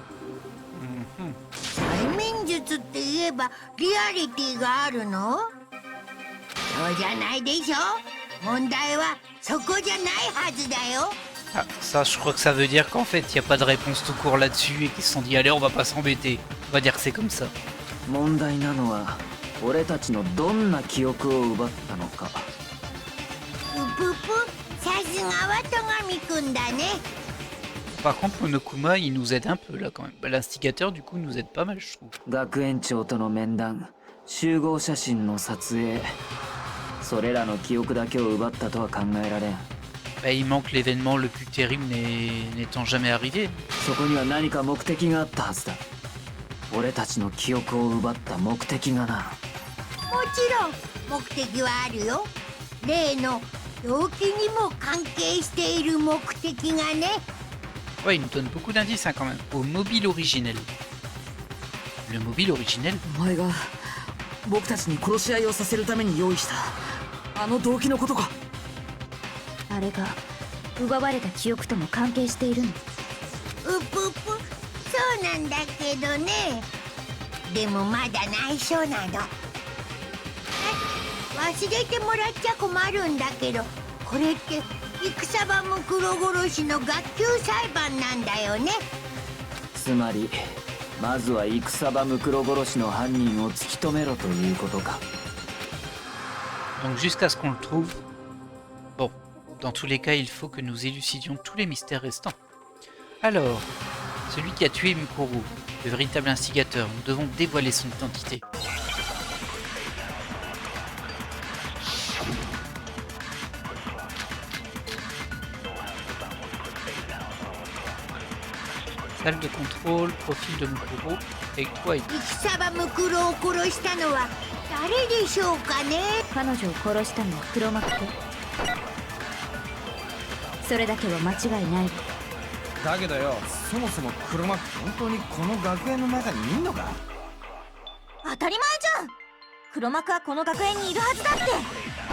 Mhm. 催眠術って言えばリアリティがあるの？そうじゃないでしょ。問題はそこじゃないはずだよ。 Ah, ça, je crois que ça veut dire qu'en fait, il n'y a pas de réponse tout court là-dessus et qu'ils se sont dit, allez, on va pas s'embêter. On va dire que c'est comme ça. 問題なのは俺たちのどんな記憶を奪ったのか。ぷぷさすがは戸上くんだね。 Par contre, Monokuma, il nous aide un peu là quand même. Bah, l'instigateur, du coup, nous aide pas mal, je trouve. 学園長との面談、集合写真の撮影、それらの記憶だけを奪ったとは考えられん。 Bah, il manque l'événement le plus terrible n'étant jamais arrivé. そこには何か目的があったはずだ。俺たちの記憶を奪った目的がな。もちろん目的はあるよ。例の動機にも関係している目的がね。 Ouais, il nous donne beaucoup d'indices hein, quand même. Au mobile originel. Le mobile originel? お前が僕たちに殺し合いをさせるために用意したあの動機のことか。あれが奪われた記憶とも関係しているの。うぷぷ、そうなんだけどね。でもまだ内緒なの。忘れてもらっちゃ困るんだけど、これって戦場ムクロ殺しの学級裁判なんだよね。つまりまずは戦場ムクロ殺しの犯人を突き止めろということか。 Donc jusqu'à ce qu'on le trouve. Bon, dans tous les cas, il faut que nous élucidions tous les mystères restants. Alors, celui qui a tué Mukuro, le véritable instigateur, nous devons dévoiler son identité. Salle de contrôle, profil de Mukuro, et toi et 戦場ムクロを殺したのは誰でしょうかね。彼女を殺したのは黒幕よ。それだけは間違いないわ。だけどよ、そもそも黒幕本当にこの学園の中にいんのか？当たり前じゃん。黒幕はこの学園にいるはずだっ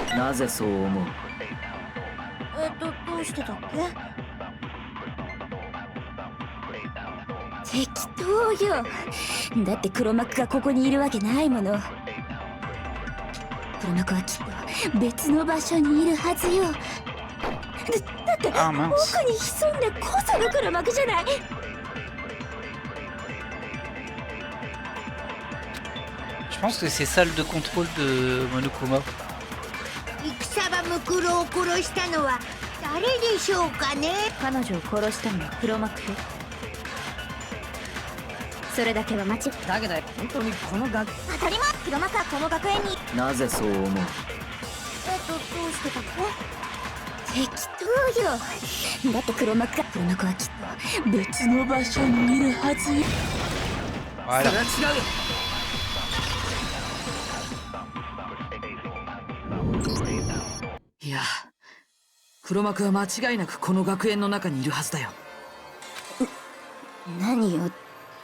て。なぜそう思う？どうしてだっけ。適当よ。だって黒幕がここにいるわけないもの。黒幕はきっと別の場所にいるはずよ。だって奥 Ah mince. に潜んでこその黒幕じゃない。 Je pense que c'est salle de contrôle de Monokuma. 戦場ムクロを殺したのは誰でしょうかね。彼女を殺したのは黒幕よ。それだけは間違いだけど本当にこの学当たり前。黒幕はこの学園に。なぜそう思う？どうしてたの？適当よ。だって黒幕はきっと別の場所にいるはずよ。それは違うよ。いや黒幕は間違いなくこの学園の中にいるはずだよ。何よ、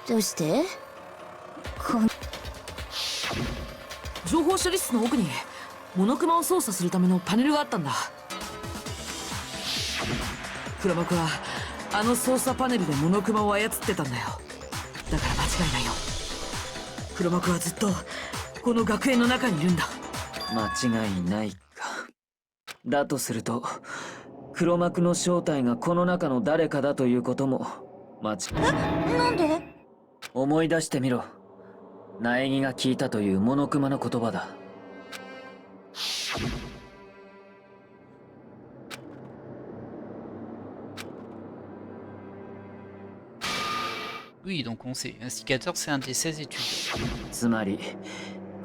どうして？情報処理室の奥にモノクマを操作するためのパネルがあったんだ。黒幕はあの操作パネルでモノクマを操ってたんだよ。だから間違いないよ。黒幕はずっとこの学園の中にいるんだ。間違いないか。だとすると黒幕の正体がこの中の誰かだということも間違い。なんで？思い出してみろ。苗木が聞いたというモノクマの言葉だ。Oui, donc on sait. Instigateur, c'est un des 16 étudiants. つまり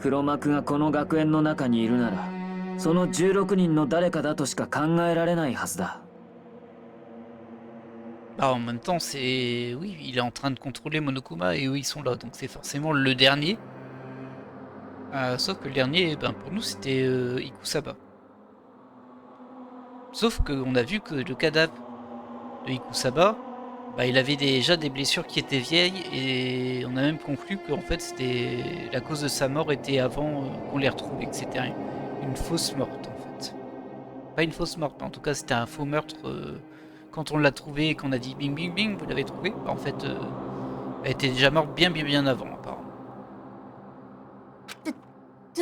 黒幕がこの学園の中にいるならその16人の誰かだとしか考えられないはずだ。Bah, en même temps, c'est... Oui, il est en train de contrôler Monokuma et eux, ils sont là. Donc c'est forcément le dernier. Sauf que le dernier, ben, pour nous, c'était Ikusaba. Sauf qu'on a vu que le cadavre de Ikusaba, bah, il avait déjà des blessures qui étaient vieilles. Et on a même conclu qu'en fait, c'était la cause de sa mort était avant qu'on les retrouve, et que c'était une fausse morte, en fait. Pas une fausse morte, mais en tout cas, c'était un faux meurtre... Quand on l'a trouvé et qu'on a dit bing bing bing, vous l'avez trouvé, bah en fait, elle était déjà morte bien avant, apparemment.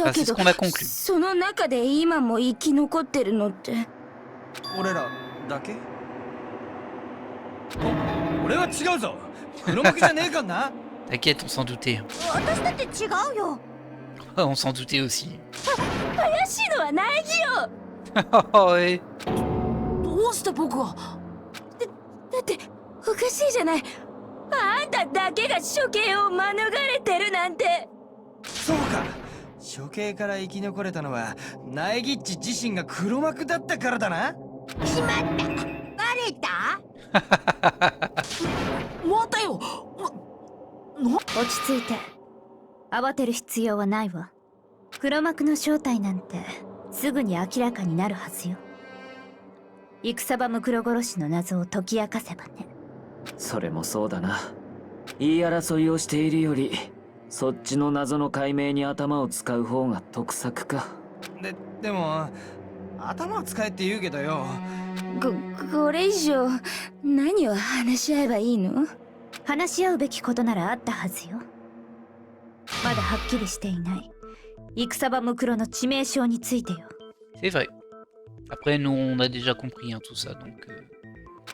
Ah, c'est ce qu'on a conclu. その中で今も生き残ってるのって。俺らだけ？俺は違うぞ。黒幕じゃねえかんな。T'inquiète, on s'en doutait. 私だって違うよ。On s'en doutait aussi. 怪しいのは苗木よ。Ouais. どうして僕が？だっておかしいじゃない。あんただけが処刑を免れてるなんて。そうか。処刑から生き残れたのは苗木っち自身が黒幕だったからだな。しまった。バレた？またよ。落ち着いて。慌てる必要はないわ。黒幕の正体なんてすぐに明らかになるはずよ。戦場ムクロ殺しの謎を解き明かせばね。それもそうだな。言い争いをしているよりそっちの謎の解明に頭を使う方が得策か。でも頭を使えって言うけどよ。これ以上何を話し合えばいいの？話し合うべきことならあったはずよ。まだはっきりしていない戦場ムクロの致命傷についてよ。C'est vrai. Après, nous, on a déjà compris hein, tout ça, donc...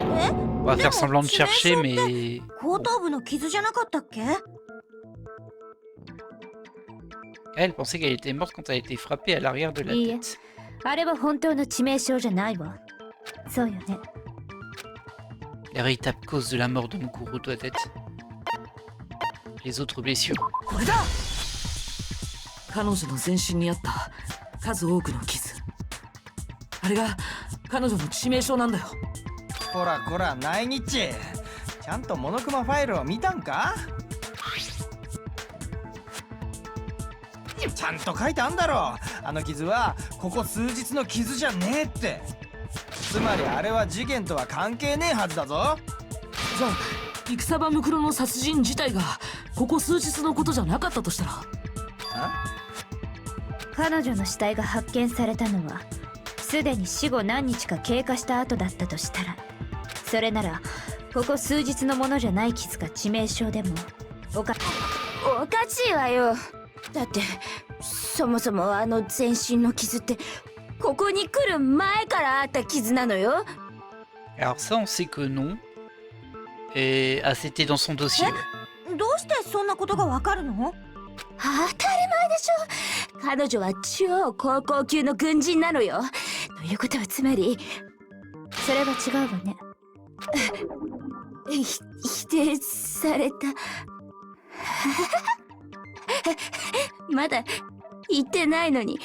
on va faire semblant de chercher, mais... 後頭部の傷じゃなかったっけ？ Elle pensait qu'elle était morte quand elle a été frappée à l'arrière de la tête. あれは本当の致命傷じゃないわ。そうよね。La véritable cause de la mort de Mukuro doit être... les autres blessures. これだ。彼女の全身にあった数多くの傷。あれが彼女の致命傷なんだよ。こらこら苗木っち、ちゃんとモノクマファイルを見たんか？ちゃんと書いてあんだろ。あの傷はここ数日の傷じゃねえって。つまりあれは事件とは関係ねえはずだぞ。じゃあ戦場ムクロの殺人自体がここ数日のことじゃなかったとしたら？彼女の死体が発見されたのはすでに死後何日か経過した後だったとしたら、それならここ数日のものじゃない傷が致命傷でもおかしいわよ。だってそもそもあの全身の傷ってここに来る前からあった傷なのよ。Alors ça, on sait que non. Et... Ah, c'était dans son dossier. どうしてそんなことがわかるの？当たり前でしょ。彼女は超高校級の軍人なのよ。ということはつまりそれは違うわね。否定された。まだ言ってないのに。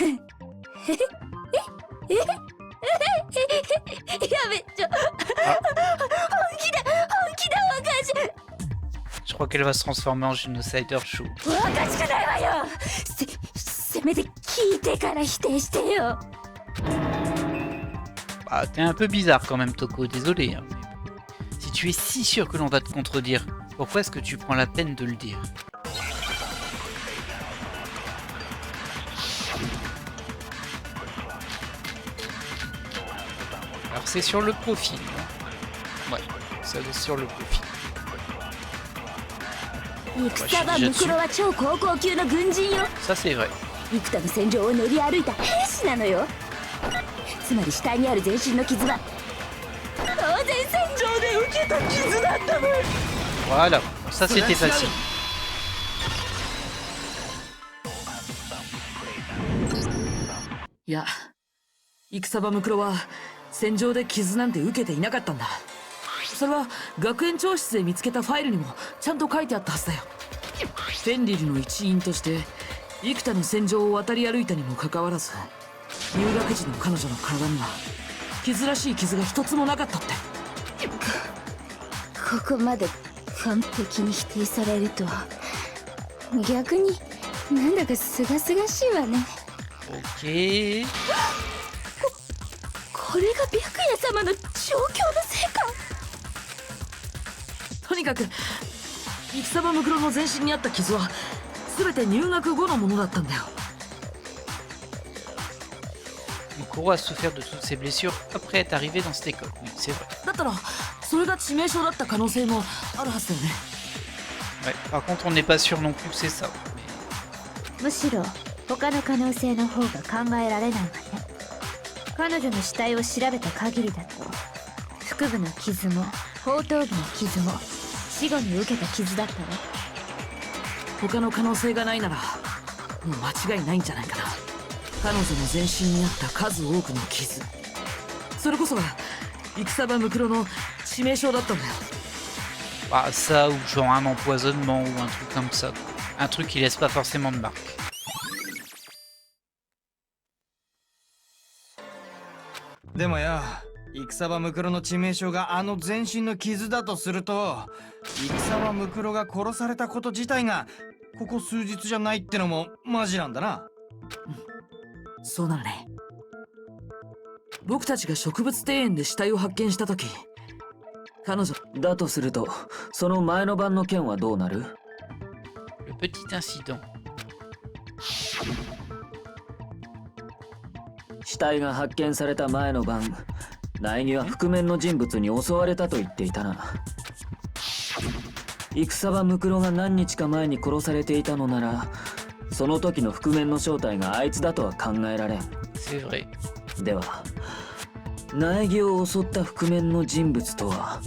やべちょ。本気だ若ち。Je crois qu'elle va se transformer en génocider chou. 若ちくないわよ。せめて聞いてから否定してよ。Bah, t'es un peu bizarre quand même, Toko, désolé. Hein, mais bon. Si tu es si sûr que l'on va te contredire, pourquoi est-ce que tu prends la peine de le dire? Alors c'est sur le profil. Hein. Ouais, ça c'est sur le profil. 戦場ムクロは超高校級の軍人よ。 Ça c'est vrai. 幾多の戦場を練り歩いた兵士なのよ。つまり死体にある全身の傷は当然戦場で受けた傷だったの。 Voilà, ça c'était facile. いや、戦場ムクロは戦場で傷なんて受けていなかったんだ。それは学園長室で見つけたファイルにもちゃんと書いてあったはずだよ。フェンリルの一員として幾多の戦場を渡り歩いたにもかかわらず、入学時の彼女の体には傷らしい傷が一つもなかったって。ここまで完璧に否定されると逆になんだかすがすがしいわね。 Ok. これが白夜様の状況のせいか。とにかく戦場ムクロの全身にあった傷は全て入学後のものだったんだよ。 Mukuro a souffert de toutes ses blessures après être arrivé dans cette école. Oui, c'est vrai. だったらそれが致命傷だった可能性もあるはずだよね。 Ouais. Par contre, on n'est pas sûr non plus que c'est ça. Mais... むしろ他の可能性の方が考えられないわね。彼女の死体を調べた限りだと腹部の傷も後頭部の傷も死後に受けた傷だったわ。他の可能性がないならもう間違いないんじゃないかな。彼女の全身にあった数多くの傷、それこそが戦場ムクロの致命傷だったんだよ。 Bah, ça, ou genre un empoisonnement, ou un truc comme ça. Un truc qui laisse pas forcément de marque. でもよ、戦場ムクロの致命傷があの全身の傷だとすると、戦場ムクロが殺されたこと自体がここ数日じゃないってのもマジなんだな。そうなるね。僕たちが植物庭園で死体を発見した時、彼女だとすると、その前の晩の件はどうなる？ Le petit incident. 死体が発見された前の晩、苗木は覆面の人物に襲われたと言っていたな。戦場ムクロが何日か前に殺されていたのなら、その時の覆面の正体があいつだとは考えられん。 C'est vrai. では、苗木を襲った覆面の人物とは？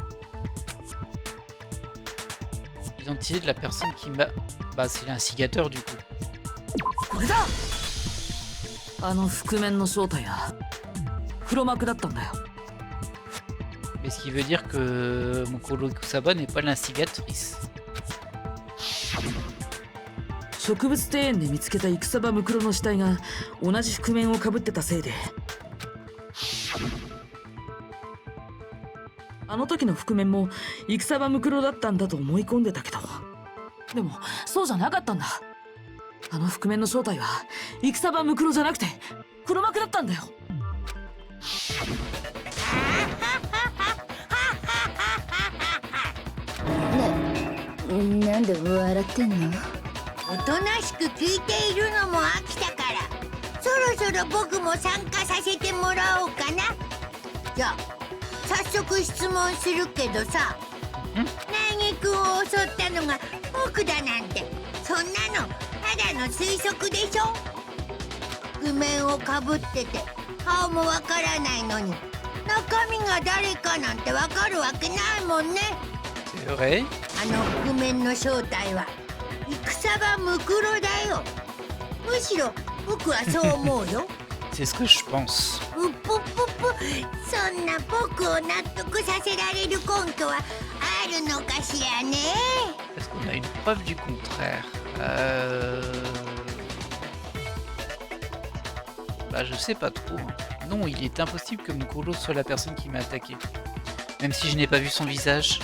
L'identité de la personne qui m'a... Bah, c'est l'instigateur du coup. これだ。あの覆面の正体は黒幕だったんだよ。 Mais ce qui veut dire que Mukuro Kusaba n'est pas l'instigatrice. 植物庭園で見つけた戦場ムクロの死体が同じ覆面をかぶってたせいで、あの時の覆面も戦場ムクロだったんだと思い込んでたけど、でもそうじゃなかったんだ。あの覆面の正体は戦場ムクロじゃなくて黒幕だったんだよ。なんで笑ってんの？おとなしく聞いているのも飽きたから、そろそろ僕も参加させてもらおうかな。じゃあ早速質問するけどさ、苗木君を襲ったのが僕だなんて、そんなのただの推測でしょ。覆面をかぶってて顔もわからないのに中身が誰かなんてわかるわけないもんね。 C'est vrai. あの覆面の正体は戦場ムクロだよ。むしろ僕はそう思うよ。C'est ce que je pense. うっぷっぷっぷ、そんな僕を納得させられる根拠はああるのかしらね。 Est-ce qu'on a une preuve du contraire? Bah, je sais pas trop. Non, il est impossible que Mukuro soit la personne qui m'a attaqué. Même si je n'ai pas vu son visage.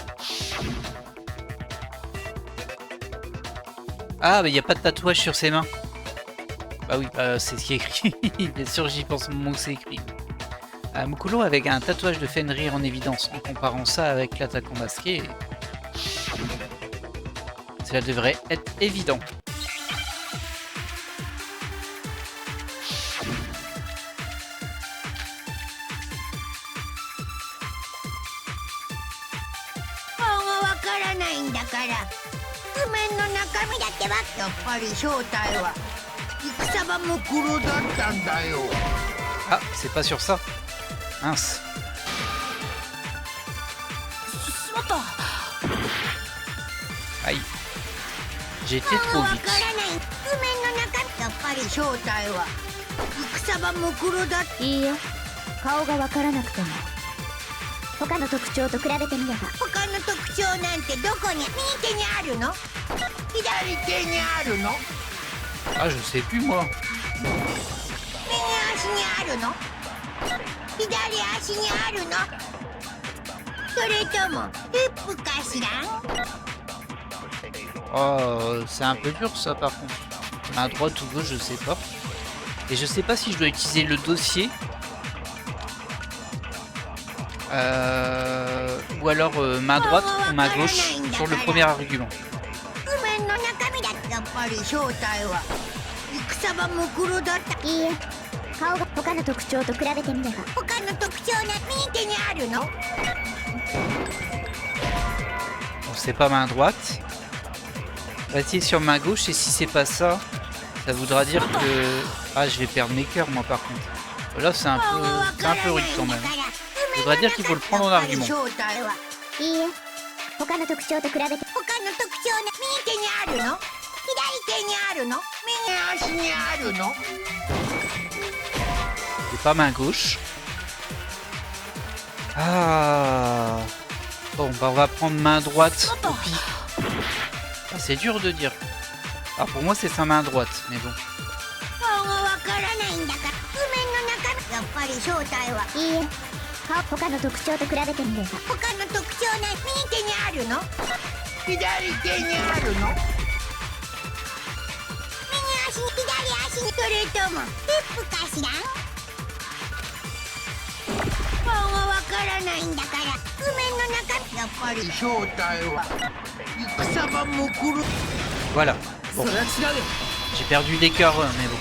Ah, mais il n'y a pas de tatouage sur ses mains. Bah oui, c'est ce qui est écrit. Bien sûr, j'y pense au moment où c'est écrit. Mukuro avec un tatouage de Fenrir en évidence. En comparant ça avec l'attaquant masqué, cela devrait être évident. Ah, c'est pas sur ça. Mince. Aïe. J'ai été trop vite. いいよ顔がわからなくても他の特徴と比べてみれば他の特徴なんてどこに？右手にあるの？左手にあるの？ Ah, je sais plus moi. 右足にあるの？左足にあるの？それともヒップかしら？ Oh, c'est un peu dur ça par contre. Main droite ou gauche, je sais pas. Et je sais pas si je dois utiliser le dossier. Ou alors main droite ou main gauche sur le premier argument. 譜面の中身だってやっぱり正体は戦場ムクロだった。いいえ顔が他の特徴と比べてみれば他の特徴な右手にあるの？ Bon, c'est pas main droite. On va essayer sur main gauche et si c'est pas ça, ça voudra dire que... Ah, je vais perdre mes cœurs moi par contre. Là c'est un peu rude quand même. Ça voudrait dire qu'il faut le prendre en argument. いいえ他の特徴と比べて他の特徴ね右手にあるの？左手にあるの？右足にあるの？ C'est pas main gauche. Ah. Bon, bah on va prendre main droite. Au pif. Ah, c'est dur de dire. Alors pour moi c'est sa main droite, mais bon. 顔がわからないんだから譜面の中身やっぱり正体は。いいえ顔他の特徴と比べてみれば他の特徴ね右手にあるの？左手にあるの？右足に左足にそれともヒップかしら？顔がわからないんだから譜面の中身やっぱり正体は戦場ムクロ。 Voilà. Bon. J'ai perdu des cœurs, mais bon.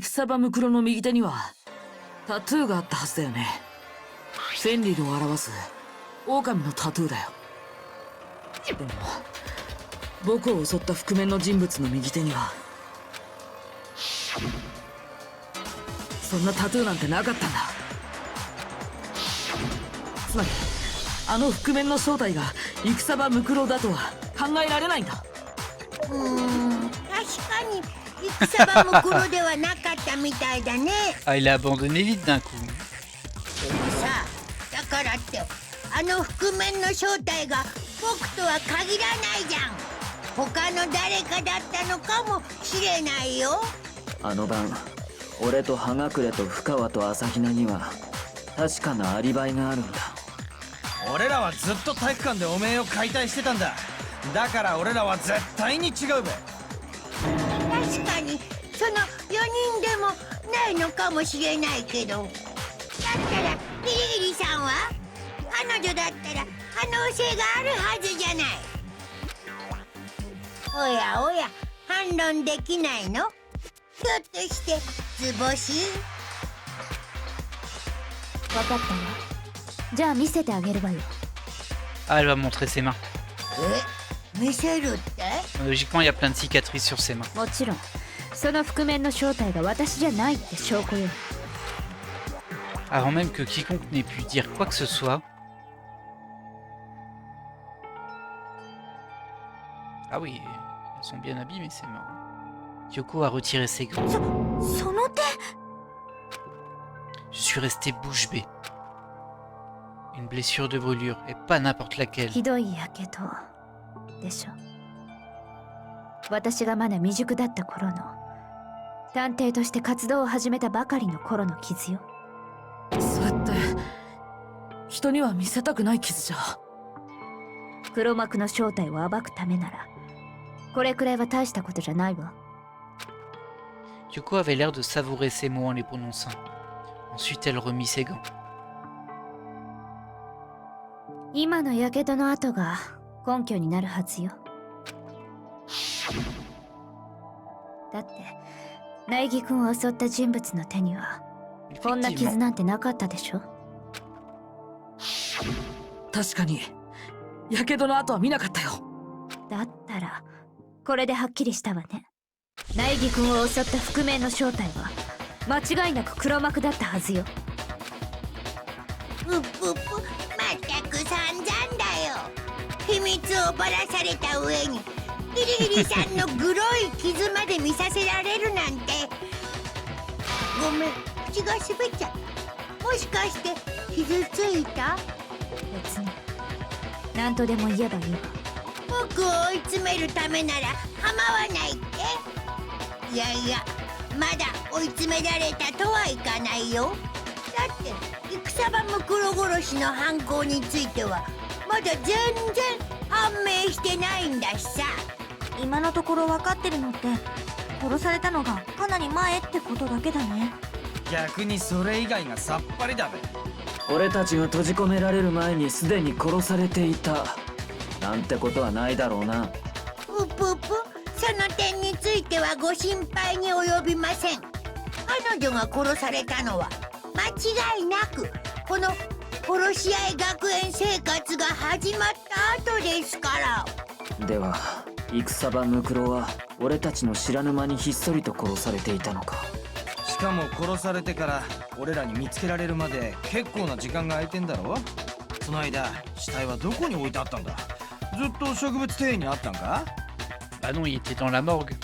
戦場ムクロの右手にはタトゥーがあったはずだよね。フェンリルを表す狼のタトゥーだよ。でも僕を襲った覆面の人物の右手にはそんなタトゥーなんてなかったんだ。つまりあの覆面の正体が戦場ムクロだとは考えられないんだ。確かに戦場ムクロではなかったみたいだね。 Ah, il a abandonné vite d'un coup. でもさだからってあの覆面の正体が僕とは限らないじゃん。他の誰かだったのかもしれないよ。あの晩俺と葉隠れと深川と朝比奈には確かなアリバイがあるんだ。俺らはずっと体育館でおめえを解体してたんだ。だから俺らは絶対に違うべ。確かにその4人でもないのかもしれないけど、だったらギリギリさんは彼女だったら可能性があるはずじゃない。おやおや反論できないの？ひょっとして図星？分かったよじゃあ見せてあげるわよ Ah, elle va montrer ses mains. 見せるって？ Logiquement, il y a plein de cicatrices sur ses mains. もちろんその覆面の正体が私じゃないって証拠よ Avant même que quiconque n'ait pu dire quoi que ce soit. Ah oui, elles sont bien abîmées ces mains. Kyoko a retiré ses gants. その手？ Je suis resté bouche bée. Une blessure de brûlure, et pas n'importe laquelle. ひどいやけどでしょ。私がまだ未熟だった頃の、探偵として活動を始めたばかりの頃の傷よ。それって人には見せたくない傷じゃ。黒幕の正体を暴くためなら、これくらいは大したことじゃないわ。 Kyoko avait l'air de savourer ses mots en les prononçant. Ensuite, elle remit ses gants. 今のやけどの跡が根拠になるはずよ。だって苗木君を襲った人物の手にはこんな傷 Effectivement. なんてなかったでしょ。確かにやけどの跡は見なかったよ。だったらこれではっきりしたわね。苗木君を襲った覆面の正体は間違いなく黒幕だったはずよ。うっぷっぷ、まったく散々だよ。秘密をばらされた上にギリギリさんのグロい傷まで見させられるなんて。ごめん、口が滑っちゃった。もしかして傷ついた？別に何とでも言えばいいわ。僕を追い詰めるためなら構わないって。いやいや、まだ追い詰められたとはいかないよ。だって戦場ムクロ殺しの犯行についてはまだ全然判明してないんだしさ。今のところ分かってるのって殺されたのがかなり前ってことだけだね。逆にそれ以外がさっぱりだべ。俺たちが閉じ込められる前にすでに殺されていたなんてことはないだろうな。うぷぷ、その点についてはご心配に及びません。彼女が殺されたのは間違いなくこの殺し合い学園生活が始まった後ですから。では戦場ムクロは俺たちの知らぬ間にひっそりと殺されていたのか。しかも殺されてから俺らに見つけられるまで結構な時間が空いてんだろ。その間死体はどこに置いてあったんだ。ずっと植物庭園にあったんか。 Ah non, il était dans la morgue.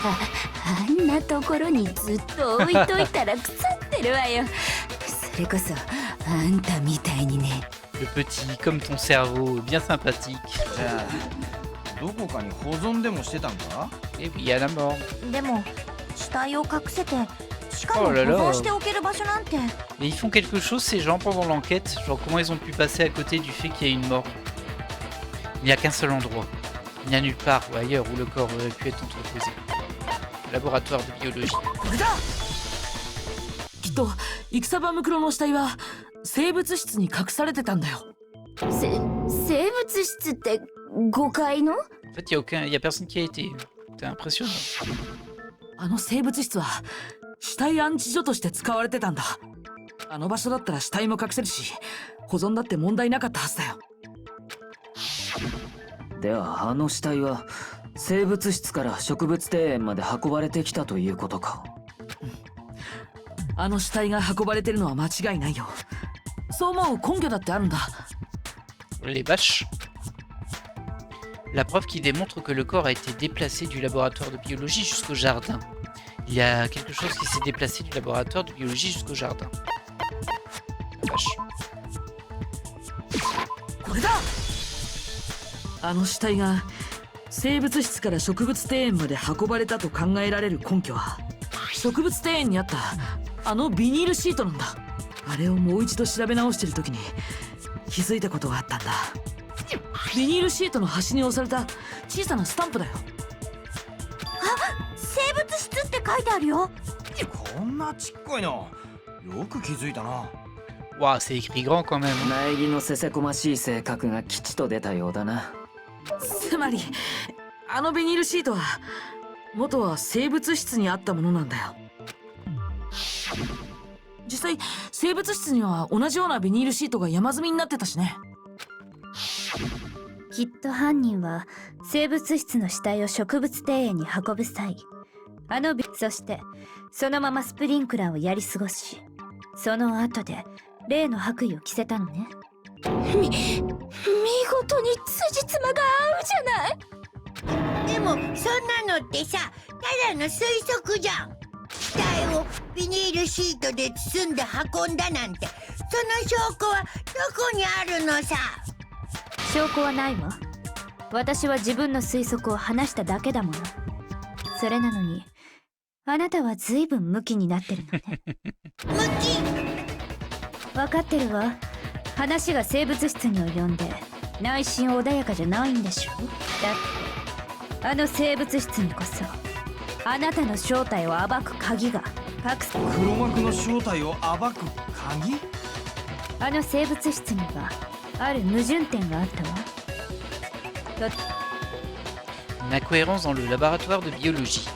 あんなところにずっと置いといたら腐ってるわよ。それこそあんたみたいにね。 Le petit, comme ton cerveau, bien sympathique. じゃあどこかに保存でもしてたんか。 Et oui, à la morgue. でも死体を隠せて、しかも Oh 保 là là. 存しておける場所なんて。 Mais ils font quelque chose, ces gens, pendant l'enquête. Genre, comment ils ont pu passer à côté du fait qu'il y a une mort. Il n'y a qu'un seul endroit. Il n'y a nulle part ou ailleurs où le corps aurait pu être entreposé. Le laboratoire de biologie. これだ。きっと戦場ムクロの死体は生物室に隠されてたんだよ。生物室って5階の？ En fait, il y a personne qui a été. C'est impressionnant. あの生物室は死体安置所として使われてたんだ。あの場所だったら死体も隠せるし、保存だって問題なかったはずだよ。ではあの死体は生物室から植物庭園まで運ばれてきたということか。あの死体が運ばれてるのは間違いないよ。そう思う根拠だってあるんだ。 Les vaches. La preuve qui démontre que le corps a été déplacé du laboratoire de biologie jusqu'au jardin. Il y a quelque chose qui s'est déplacé du laboratoire de biologie jusqu'au jardin. La vache. これだ。あの死体が生物室から植物庭園まで運ばれたと考えられる根拠は、植物庭園にあったあのビニールシートなんだ。あれをもう一度調べ直してる時に気づいたことがあったんだ。ビニールシートの端に押された小さなスタンプだよ。生物室って書いてあるよ。こんなちっこいのよく気づいたな。 Waouh, c'est écrit grand quand même. 苗木のせせこましい性格が吉と出たようだな。つまりあのビニールシートは元は生物室にあったものなんだよ。実際生物室には同じようなビニールシートが山積みになってたしね。きっと犯人は生物室の死体を植物庭園に運ぶ際、そしてそのままスプリンクラーをやり過ごし、その後で例の白衣を着せたのね。見事に辻褄が合うじゃない。でもそんなのってさ、ただの推測じゃん。死体をビニールシートで包んで運んだなんてその証拠はどこにあるのさ。証拠はないわ。私は自分の推測を話しただけだもの。それなのにあなたは随分ムキになってるのね。ムキ。分かってるわ。話が生物質に及んで内心穏やかじゃないんでしょ。だってあの生物質にこそあなたの正体を暴く鍵が隠す。黒幕の正体を暴く鍵？あの生物質にはある矛盾点があったわ。Une incohérence dans le laboratoire de biologie.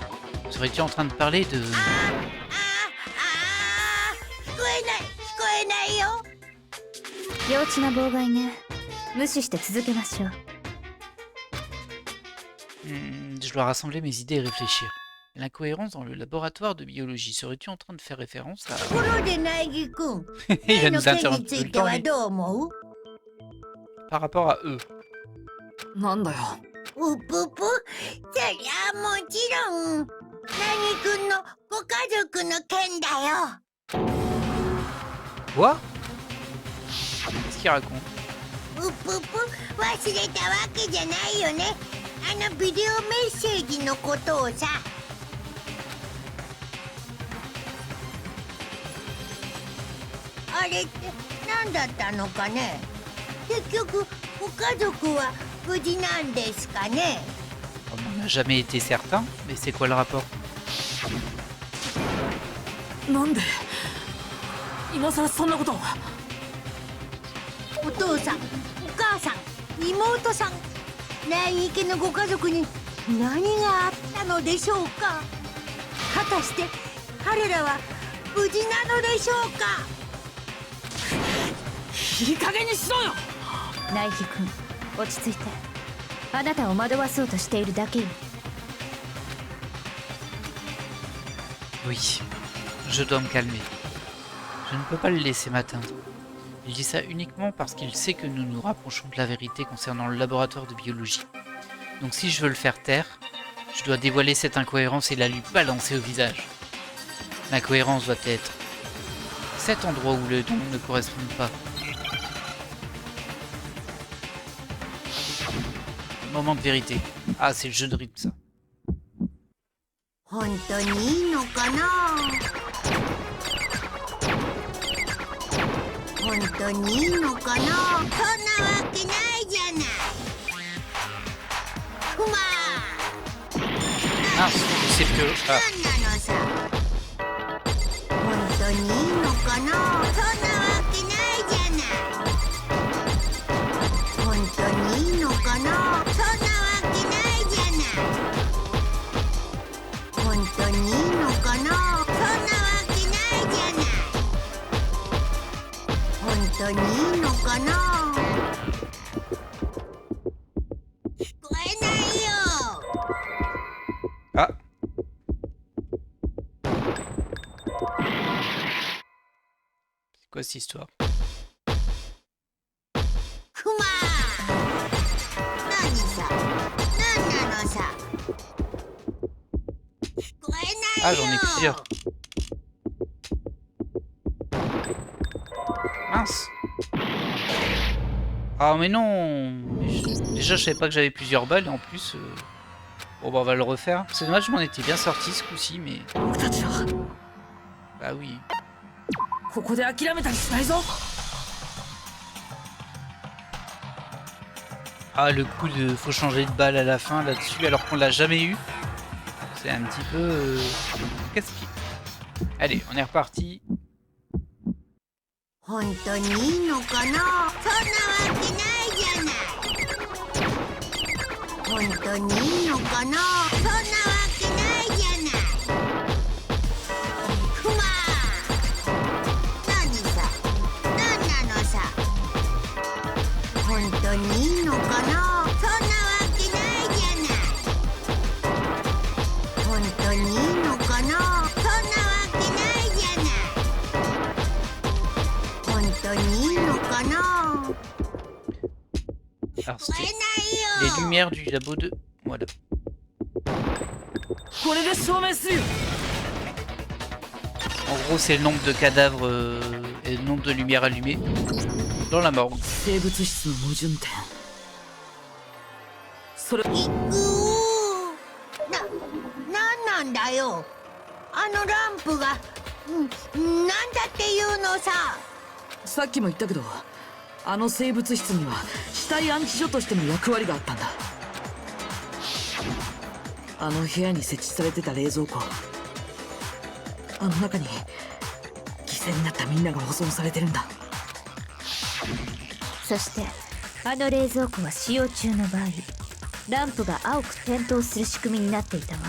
Serais-tu en train de parler de... 聞こえないよ。幼稚な妨害ね。無視して続けましょう。Je dois rassembler mes idées et réfléchir. L'incohérence dans le laboratoire de biologie. Serais-tu en train de faire référence à... ところでナイギ君、Il va 例の nous 件に interrompre つ tout い le て temps, は lui. どう思う？ Par rapport à eux. なんだよ。うぷぷ、そりゃもちろんナギ君のご家族の件だよ。 Quoi? Qu'est-ce qu'il raconte? うぷぷ、忘れたわけじゃないよね。あのビデオメッセージのことをさ。あれって何だったのかね。結局ご家族は無事なんですかね。 On n'a jamais été certain, mais c'est quoi le rapport? なんで今さらそんなことを。お父さん、お母さん、妹さん、ナイ家のご家族に何があったのでしょうか。果たして彼らは無事なのでしょうか。いい加減にしろよ。ナイヒ君、落ち着いて。あなたを惑わそうとしているだけよ。 Oui, je dois me calmer. Je ne peux pas le laisser m'atteindre. Il dit ça uniquement parce qu'il sait que nous nous rapprochons de la vérité concernant le laboratoire de biologie. Donc si je veux le faire taire, je dois dévoiler cette incohérence et la lui balancer au visage. L'incohérence doit être cet endroit où le don ne correspond pas. Moment de vérité. Ah, c'est le jeu de rythme, ça. 本当にいいのかな。本当にいいのかな。そんなわけないじゃない。クマ。 Ah, c'est que... Ah. 何なのさ。本当にいいのかな。そんなわけないじゃない。本当にいいのかな。そんなわけないじゃない。本当にいいのかな。そんなわけないじゃない。本当にいいのかな。聞こえないよ。 Ah. C'est quoi cette histoire? クマ。何さ。何なのさ。聞こえない Ah, よ。 j'en ai plusieurs. Mince. Ah mais non. Déjà je savais pas que j'avais plusieurs balles et en plus... Bon bah on va le refaire. C'est dommage, je m'en étais bien sorti ce coup-ci, mais... 僕たちは Bah oui. ここで諦めたりしないぞ。 Ah le coup de... Faut changer de balle à la fin là-dessus alors qu'on l'a jamais eu. C'est un petit peu... casse-pied. Allez, on est reparti. 本当にいいのかな。そんなわけないじゃない。本当にいいのかな。そんなわけないじゃない。クマ。何さ。何なのさ。本当にいいのかな。そんなわけないじゃない。本当にいいのかな。そんなわけないじゃない。本当にいいのかな。 Alors 聞こ c'était えないよ。 les lumières du labo 2. Voilà. これで証明するよ。 En gros c'est le nombre de cadavres et le nombre de lumières allumées dans la morgue. 生物質の矛盾点。それなんなんだよ。あのランプが、なんだっていうのさ。さっきも言ったけど、あの生物質には死体安置所としての役割があったんだ。あの部屋に設置されてた冷蔵庫、あの中に犠牲になったみんなが保存されてるんだ。そしてあの冷蔵庫は使用中の場合ランプが青く点灯する仕組みになっていたわ。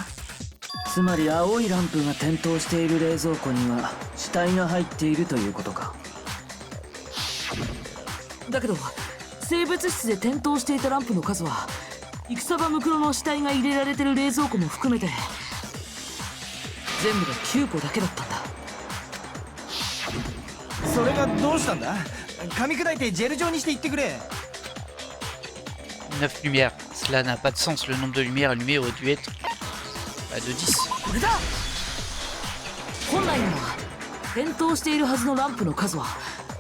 つまり青いランプが点灯している冷蔵庫には死体が入っているということか。だけど生物室で点灯していたランプの数は戦場ムクロの死体が入れられてる冷蔵庫も含めて全部で9個だけだったんだ。それがどうしたんだ。噛み砕いてジェル状にして言ってくれ。9 lumières. Cela n'a pas de sens. Le nombre de lumières allumées aurait dû être de 10. これだ。本来なら点灯しているはずのランプの数は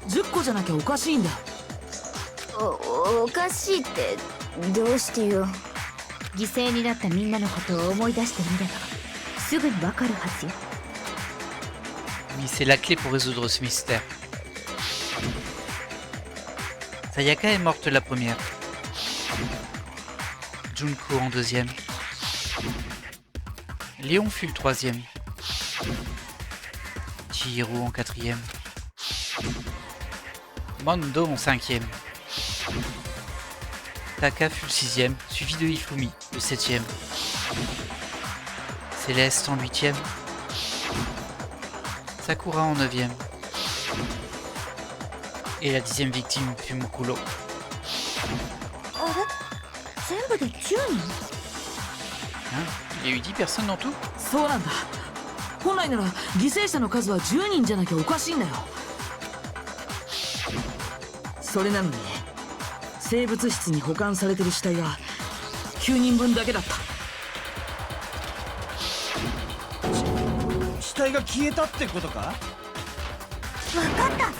10個じゃなきゃおかしいんだ。おかしいってどうしてよ。犠牲になったみんなのことを思い出してみればすぐにわかるはずよ。Oui, c'est la clé pour résoudre ce mystère. Sayaka est morte la première. Junko en deuxième. Léon fut le troisième. Chihiro en quatrième. Mando en cinquième. Taka fut le sixième, suivi de Hifumi, le septième. Céleste en huitième. Sakura en 9ème. Et la 10ème victime fut Mukuro. あれ全部で10人？ Hein? Il y a eu 10 personnes en tout? そうなんだ。本来なら犠牲者の数は10人じゃなきゃおかしいんだよ。それなのに生物室に保管されてる死体が9人分だけだった。死体が消えたってことか。わかった。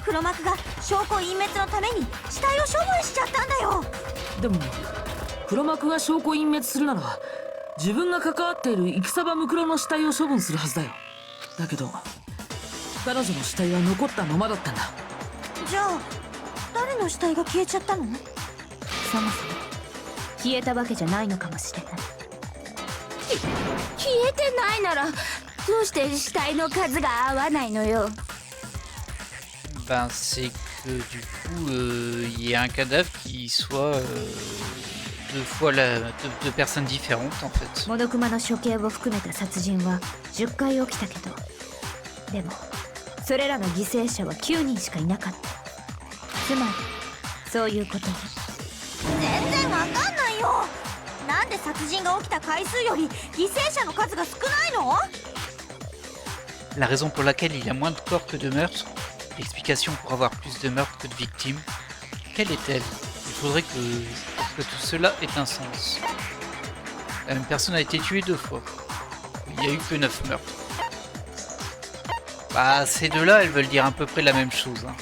黒幕が証拠隠滅のために死体を処分しちゃったんだよ。でも黒幕が証拠隠滅するなら自分が関わっている戦場ムクロの死体を処分するはずだよ。だけど彼女の死体は残ったままだったんだ。じゃあ誰の死体が消えちゃったの？そもそも消えたわけじゃないのかもしれない。消えてないならどうして死体の数が合わないのよ。Ben c'est que du coup il y a un cadavre qui soit deux fois deux personnes différentes en fait. モノクマの処刑を含めた殺人は10回起きたけどでもそれらの犠牲者は9人しかいなかった。つまりそういうことね。全然わかんないよ。なんで殺人が起きた回数より犠牲者の数が少ないの？ La raison pour laquelle il y a moins de corps que de meurtres, l'explication pour avoir plus de meurtres que de victimes, quelle est-elle? Il faudrait que tout cela ait un sens. La même personne a été tuée 2 fois. Il n'y a eu que 9 meurtres. Bah ces deux-là, elles veulent dire à peu près la même chose. Hein.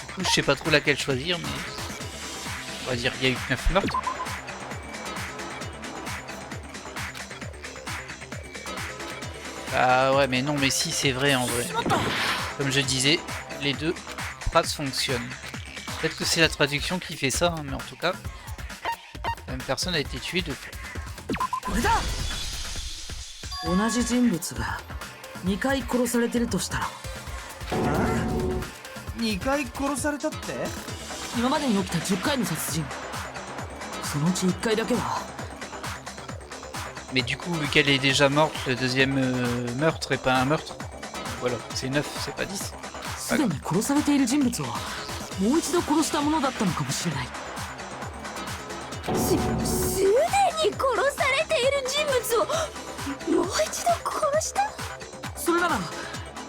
Du coup, je sais pas trop laquelle choisir, mais on va dire qu'il y a eu que 9 meurtres. Ah ouais, mais non, mais si, c'est vrai en vrai. Comme je disais, les deux phrases fonctionnent. Peut-être que c'est la traduction qui fait ça, hein, mais en tout cas, la même personne a été tuée 2 fois. これだ。同じ人物が2回殺されてるとしたら2回殺されたって？今までに起きた10回の殺人そのうち1回だけは。 Mais du coup, vu qu'elle est déjà morte, le deuxième meurtre est pas un meurtre. Voilà, c'est 9, c'est pas 10. すでに殺されている人物をもう一度殺したものだったのかもしれない。すでに殺されている人物をもう一度殺した？それなら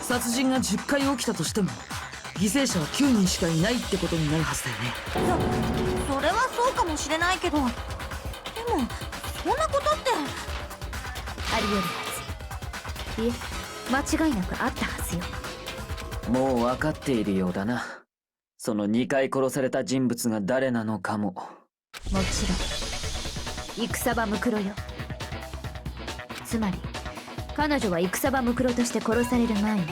殺人が10回起きたとしても犠牲者は9人しかいないってことになるはずだよね。それはそうかもしれないけどでもそんなことってあり得るはず。いえ間違いなくあったはずよ。もう分かっているようだな。その2回殺された人物が誰なのかも。もちろん戦場ムクロよ。つまり彼女は戦場ムクロとして殺される前に。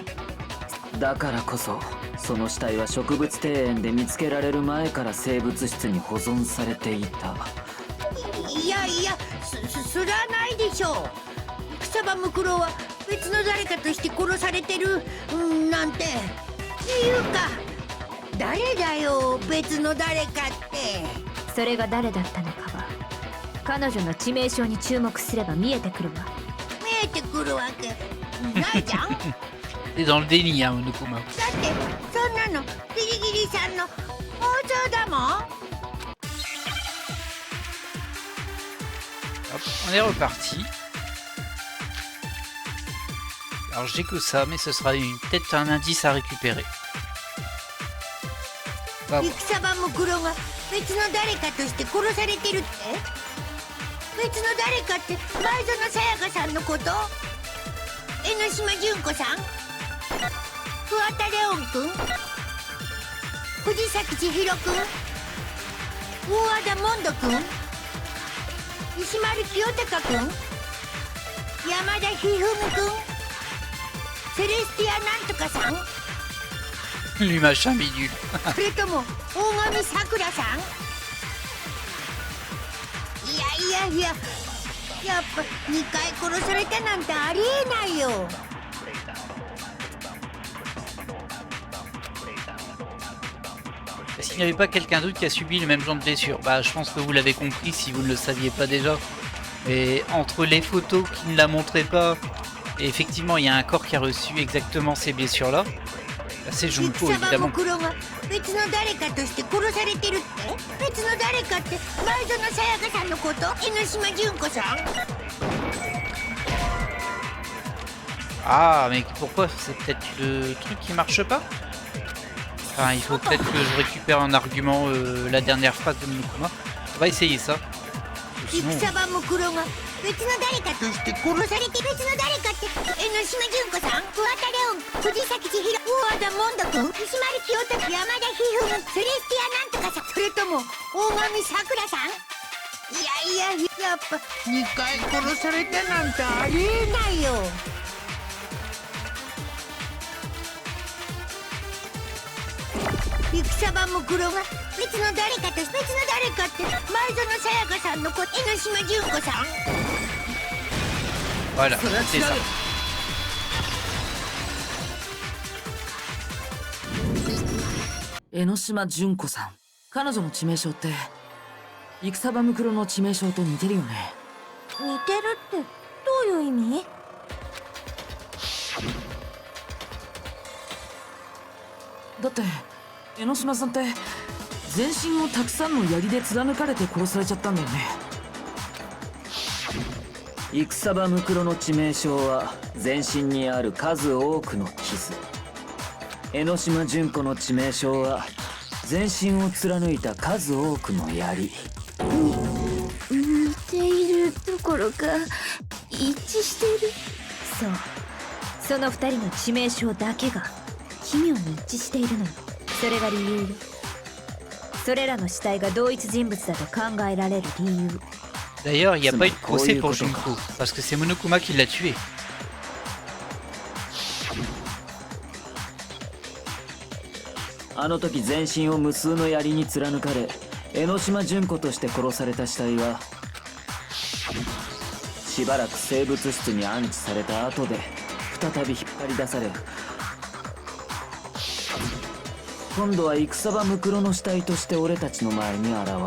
だからこそその死体は植物庭園で見つけられる前から生物室に保存されていた。いやいや、それはないでしょう。草場ムクロは別の誰かとして殺されてるなんて。っていうか誰だよ別の誰かって。それが誰だったのかは彼女の致命傷に注目すれば見えてくるわ。見えてくるわけないじゃん。だってT'es dans le déni, hein, Monokuma. そんなのギリギリさんの放送だもん。 Hop, on est reparti. Alors j'ai que ça, mais ce sera peut-être un indice à récupérer. Bah, 戦場ムクロが別の誰かとして殺されてるって。別の誰かって前園さやかさんのこと？江ノ島純子さん？桑田レオン君？藤崎千尋君？大和田モンド君？石丸清隆君？山田一二三君？セレスティアなんとかさん？ lui machin bidule. それとも大神さくらさん？いやいやいや、やっぱ2回殺されたなんてありえないよ。 S'il n'y avait pas quelqu'un d'autre qui a subi le même genre de blessure, bah je pense que vous l'avez compris si vous ne le saviez pas déjà. Et entre les photos qui ne la montraient pas, et effectivement il y a un corps qui a reçu exactement ces blessures là, bah, c'est Junko 戦場 évidemment. ムクロが別の誰かとして殺されてるって？別の誰かって前園さやかさんのこと？江ノ島純子さん？ Ah mais pourquoi? C'est peut-être le truc qui marche pas? Enfin il faut peut-être que je récupère un argument, la dernière phrase de Monokuma. On va essayer ça. Sinon... 戦場ムクロが別の誰かとして殺されて別の誰かって江ノ島純子さん？桑田レオン、藤崎千尋、大和田モンド君、石丸清隆、山田一二三、セレスティアなんとかさん？それとも大神さくらさん？いやいや、やっぱ2回殺されたなんてありえないよ。 戦場ムクロが別の誰かと別の誰かって前園さやかさんの子、江ノ島純子さん？ Voilà, c'est ça. 江ノ島純子さん、彼女の致命傷って戦場ムクロの致命傷と似てるよね。似てるってどういう意味？だって江ノ島さんって全身をたくさんの槍で貫かれて殺されちゃったんだよね。戦場ムクロの致命傷は全身にある数多くの傷。江ノ島純子の致命傷は全身を貫いた数多くの槍。似ているどころか一致してる。そう、その2人の致命傷だけが奇妙に一致しているのよ。それが理由よ。それらの死体が同一人物だと考えられる理由。 D'ailleurs, il n'y a pas eu de procès pour Junko, parce que c'est Monokuma qui l'a tué. あの時全身を無数の槍に貫かれ江ノ島純子として殺された死体はしばらく生物室に安置された後で再び引っ張り出され、今度は戦場ムクロの死体として俺たちの前に現れた。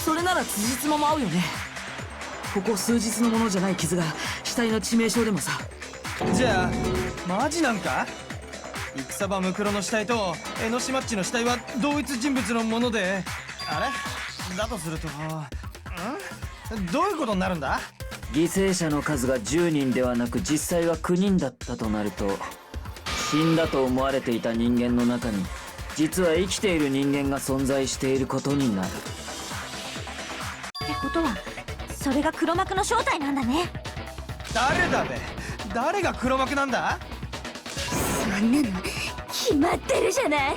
それなら辻褄も合うよね。ここ数日のものじゃない傷が死体の致命傷でもさ。じゃあマジなんか？戦場ムクロの死体と江ノ島っちの死体は同一人物のもので、あれだとすると、どういうことになるんだ？犠牲者の数が10人ではなく実際は9人だったとなると、死んだと思われていた人間の中に実は生きている人間が存在していることになる。ってことはそれが黒幕の正体なんだね。誰だべ？誰が黒幕なんだ？そんなの決まってるじゃない。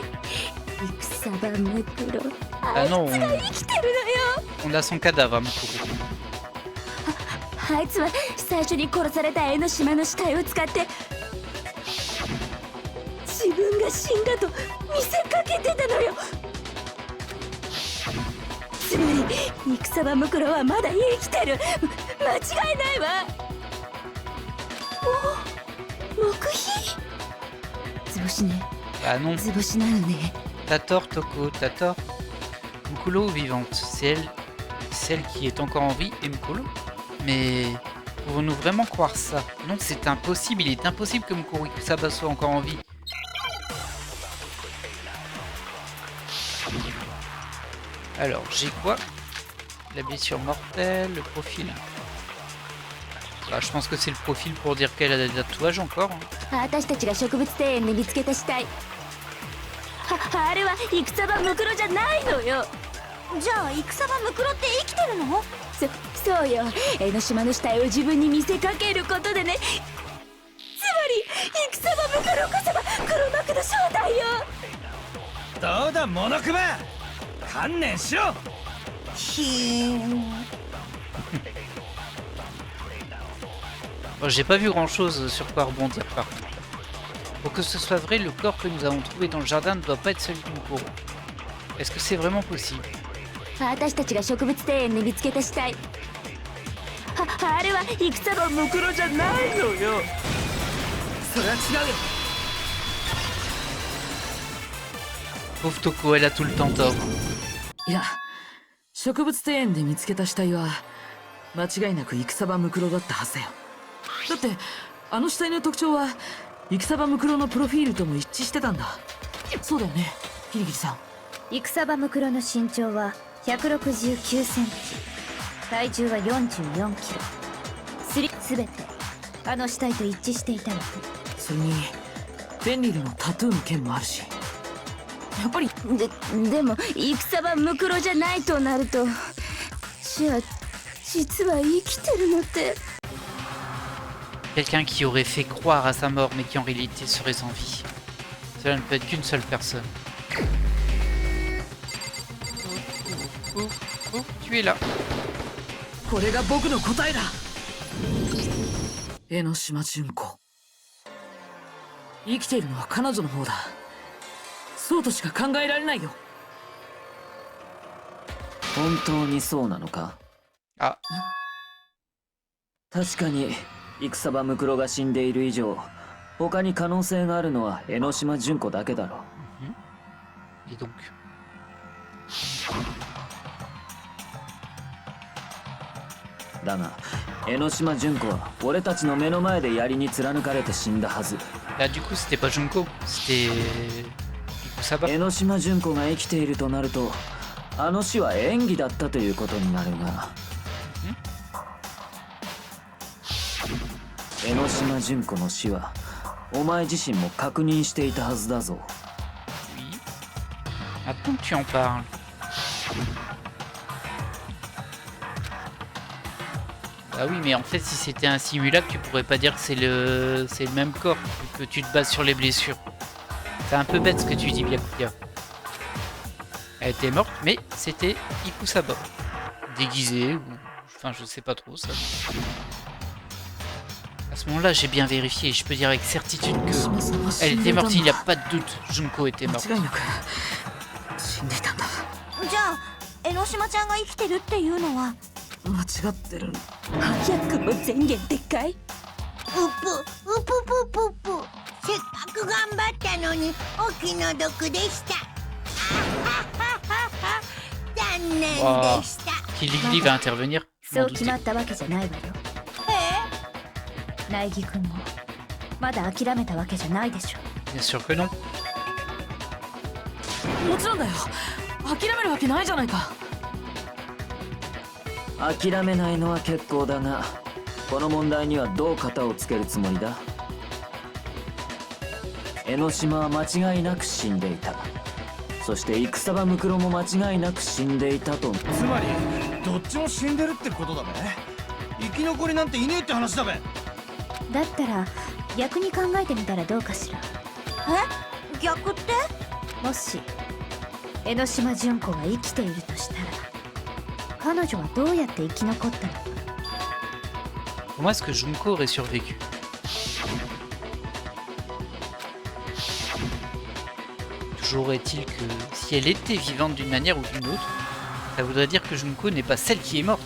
戦場ムクロ、あいつが生きてるのよ。 On a son cadavre, Mukuro. あいつは最初に殺された江ノ島の死体を使って自分が死んだと見せかけてたのよ。つまり戦場ムクロはまだ生きてる。間違いないわ。お、黙秘？図星ね。 Ah non, 図星なのね。 t'as tort, Toko, t'as tort. Mukuro vivante, c'est celle qui est encore en vie et Mukuro. Mais pouvons-nous vraiment croire ça? Non, c'est impossible, il est impossible que Mukuro Ikusaba soit encore en vie. Alors, j'ai quoi? La blessure mortelle, le profil. Bah, je pense que c'est le profil pour dire qu'elle a des tatouages encore. Hein. 私たちが植物庭園で見つけた死体。あれは戦場ムクロじゃないのよ。じゃあ戦場ムクロって生きてるの？そうよ。江ノ島の死体を自分に見せかけることでね。つまり戦場ムクロこそが黒幕の正体よ。どうだモノクマ、観念しろ。Bon, j'ai pas vu grand chose sur quoi rebondir par contre. Pour que ce soit vrai, le corps que nous avons trouvé dans le jardin ne doit pas être celui de Mukuro. Est-ce que c'est vraiment possible? 私たちが植物庭園で見つけた死体。あれは戦場ムクロじゃないのよ。それは違うよ。 Pauvre Toko, elle a tout le temps tort. いや、植物庭園で見つけた死体は間違いなく戦場ムクロだったはずだよ。だってあの死体の特徴は戦場ムクロのプロフィールとも一致してたんだ。そうだよね、ギリギリさん。戦場ムクロの身長は169センチ、体重は44キロ。すべてあの死体と一致していたわ。それにフェンリルのタトゥーの件もあるし、やっぱりでも戦場ムクロじゃないとなると、じゃあ実は生きてるのって。 Quelqu'un qui aurait fait croire à sa mort mais qui en réalité serait sans vie. Cela ne peut être qu'une seule personne. Oh, tu es là. これが僕の答えだ。江ノ島純子。生きているのは彼女の方だ。そうとしか考えられないよ。本当にそうなのか？あ、確かに戦場ムクロが死んでいる以上、他に可能性があるのは江ノ島純子だけだろう。Et doncだが江ノ島純子は俺たちの目の前で槍に貫かれて死んだはず。 Là du coup c'était pas Junko, c'était Ikusaba. 江ノ島純子が生きているとなると、あの死は演技だったということになるが、江ノ島純子の死はお前自身も確認していたはずだぞ。 Oui. Attends que tu en parles. Ah oui, mais en fait, si c'était un simulacre, tu pourrais pas dire que c'est le même corps, vu que tu te bases sur les blessures. C'est un peu bête ce que tu dis, Byakuya. Elle était morte, mais c'était Ikusaba. Déguisée, ou... Enfin, je sais pas trop, ça. À ce moment-là, j'ai bien vérifié, et je peux dire avec certitude que... Elle était morte, il n'y a pas de doute. Junko était morte. 間違いなく死んでいたんだ。じゃあ江ノ島ちゃんが生きてるっていうのは？間違ってる。早くも宣言でかい。うぷぷぷぷ。せっかく頑張ったのにお気の毒でした。残念でした。Kiligli va intervenir. そう決まったわけじゃないわよ。苗木君もまだ諦めたわけじゃないでしょ。 Bien sûr que non. もちろんだよ。諦めるわけないじゃないか。諦めないのは結構だが、この問題にはどう型をつけるつもりだ？江ノ島は間違いなく死んでいた。そして戦場ムクロも間違いなく死んでいたと。つまりどっちも死んでるってことだべ。生き残りなんていねえって話だべ。だったら逆に考えてみたらどうかしら。え、逆って？もし江ノ島純子が生きているとしたら、彼女はどうやって生き残ったのか。 Comment est-ce que Junko aurait survécu? Toujours est-il que si elle était vivante d'une manière ou d'une autre, ça voudrait dire que Junko n'est pas celle qui est morte.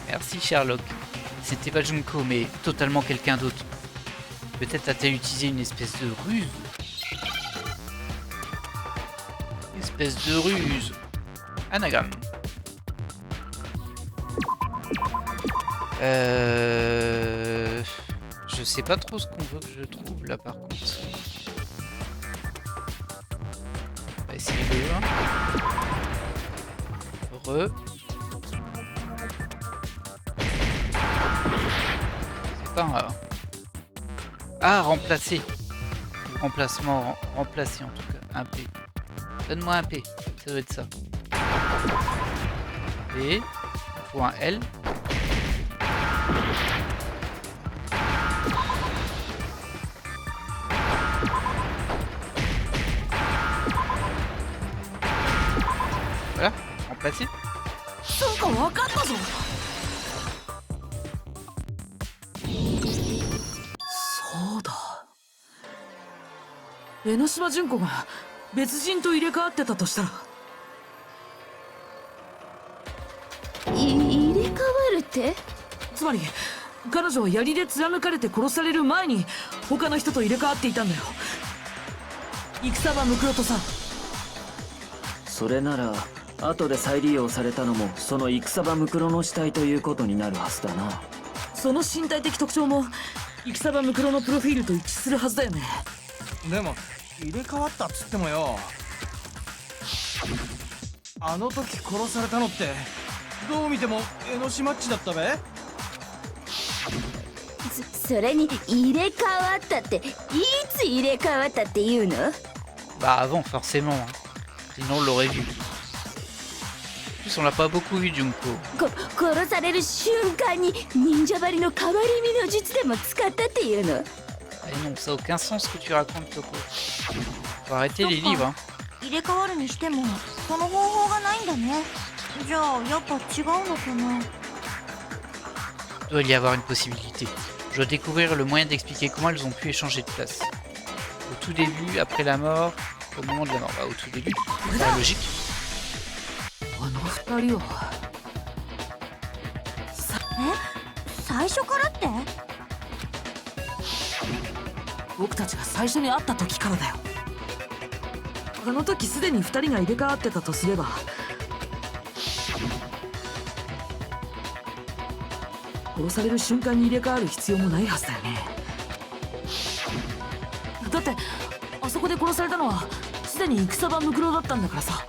Merci Sherlock. C'était pas Junko, mais totalement quelqu'un d'autre. Peut-être a-t-elle utilisé une espèce de ruse. Espèce de ruse. Anagramme. Je sais pas trop ce qu'on veut que je trouve là par contre. On va essayer le 1. Re. C'est pas un A. Ah, remplacer. Remplacement, remplacer en tout cas. Un P. Donne-moi un P. Ça doit être ça. P. Point L. Voilà, remplacé. なんか分かったぞ。そうだ。江ノ島純子が別人と入れ替わってたとしたら。入れ替わるって？つまり彼女は槍で貫かれて殺される前に他の人と入れ替わっていたんだよ。戦場ムクロとさ。それなら後で再利用されたのもその戦場ムクロの死体ということになるはずだな。その身体的特徴も戦場ムクロのプロフィールと一致するはずだよね。でも入れ替わったっつってもよ、あの時殺されたのってどう見ても江ノ島っちだったべ。それに入れ替わったっていつ入れ替わったって言うの？ Bah avant forcément, hein. Sinon on l'aurait vu. En plus on l'a pas beaucoup vu Junko. 殺される瞬間に忍者張りの変わり身の術でも使ったっていうの？ Ah non, ça a aucun sens ce que tu racontes Toko. Faut arrêter les livres, hein. 入れ替わるにしてもその方法がないんだね。じゃあやっぱ違うのかな。 Il doit y avoir une possibilité. Je dois découvrir le moyen d'expliquer comment elles ont pu échanger de place. Au tout début, après la mort, au moment de la mort. Bah, au tout début, c'est la logique. あの二人は。最初からって？僕たちが最初に会った時からだよ。あの時すでに二人が入れ替わってたとすれば、殺される瞬間に入れ替わる必要もないはずだよね。だってあそこで殺されたのはすでに戦場ムクロだったんだからさ。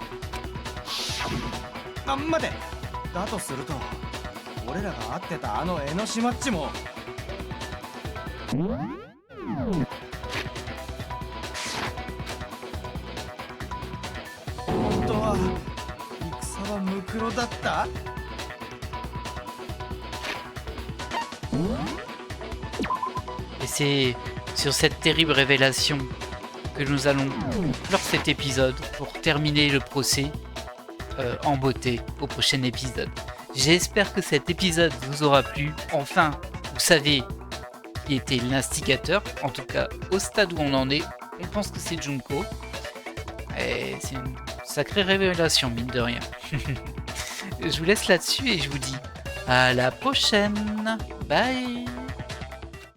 あ、待て。だとすると俺らが会ってたあの江ノ島っちも本当は戦場ムクロだった。 Et c'est sur cette terrible révélation que nous allons clore cet épisode pour terminer le procès en beauté au prochain épisode. J'espère que cet épisode vous aura plu. Enfin, vous savez qui était l'instigateur. En tout cas, au stade où on en est, on pense que c'est Junko. Et c'est une sacrée révélation, mine de rien. Je vous laisse là-dessus et je vous dis à la prochaine. Bye.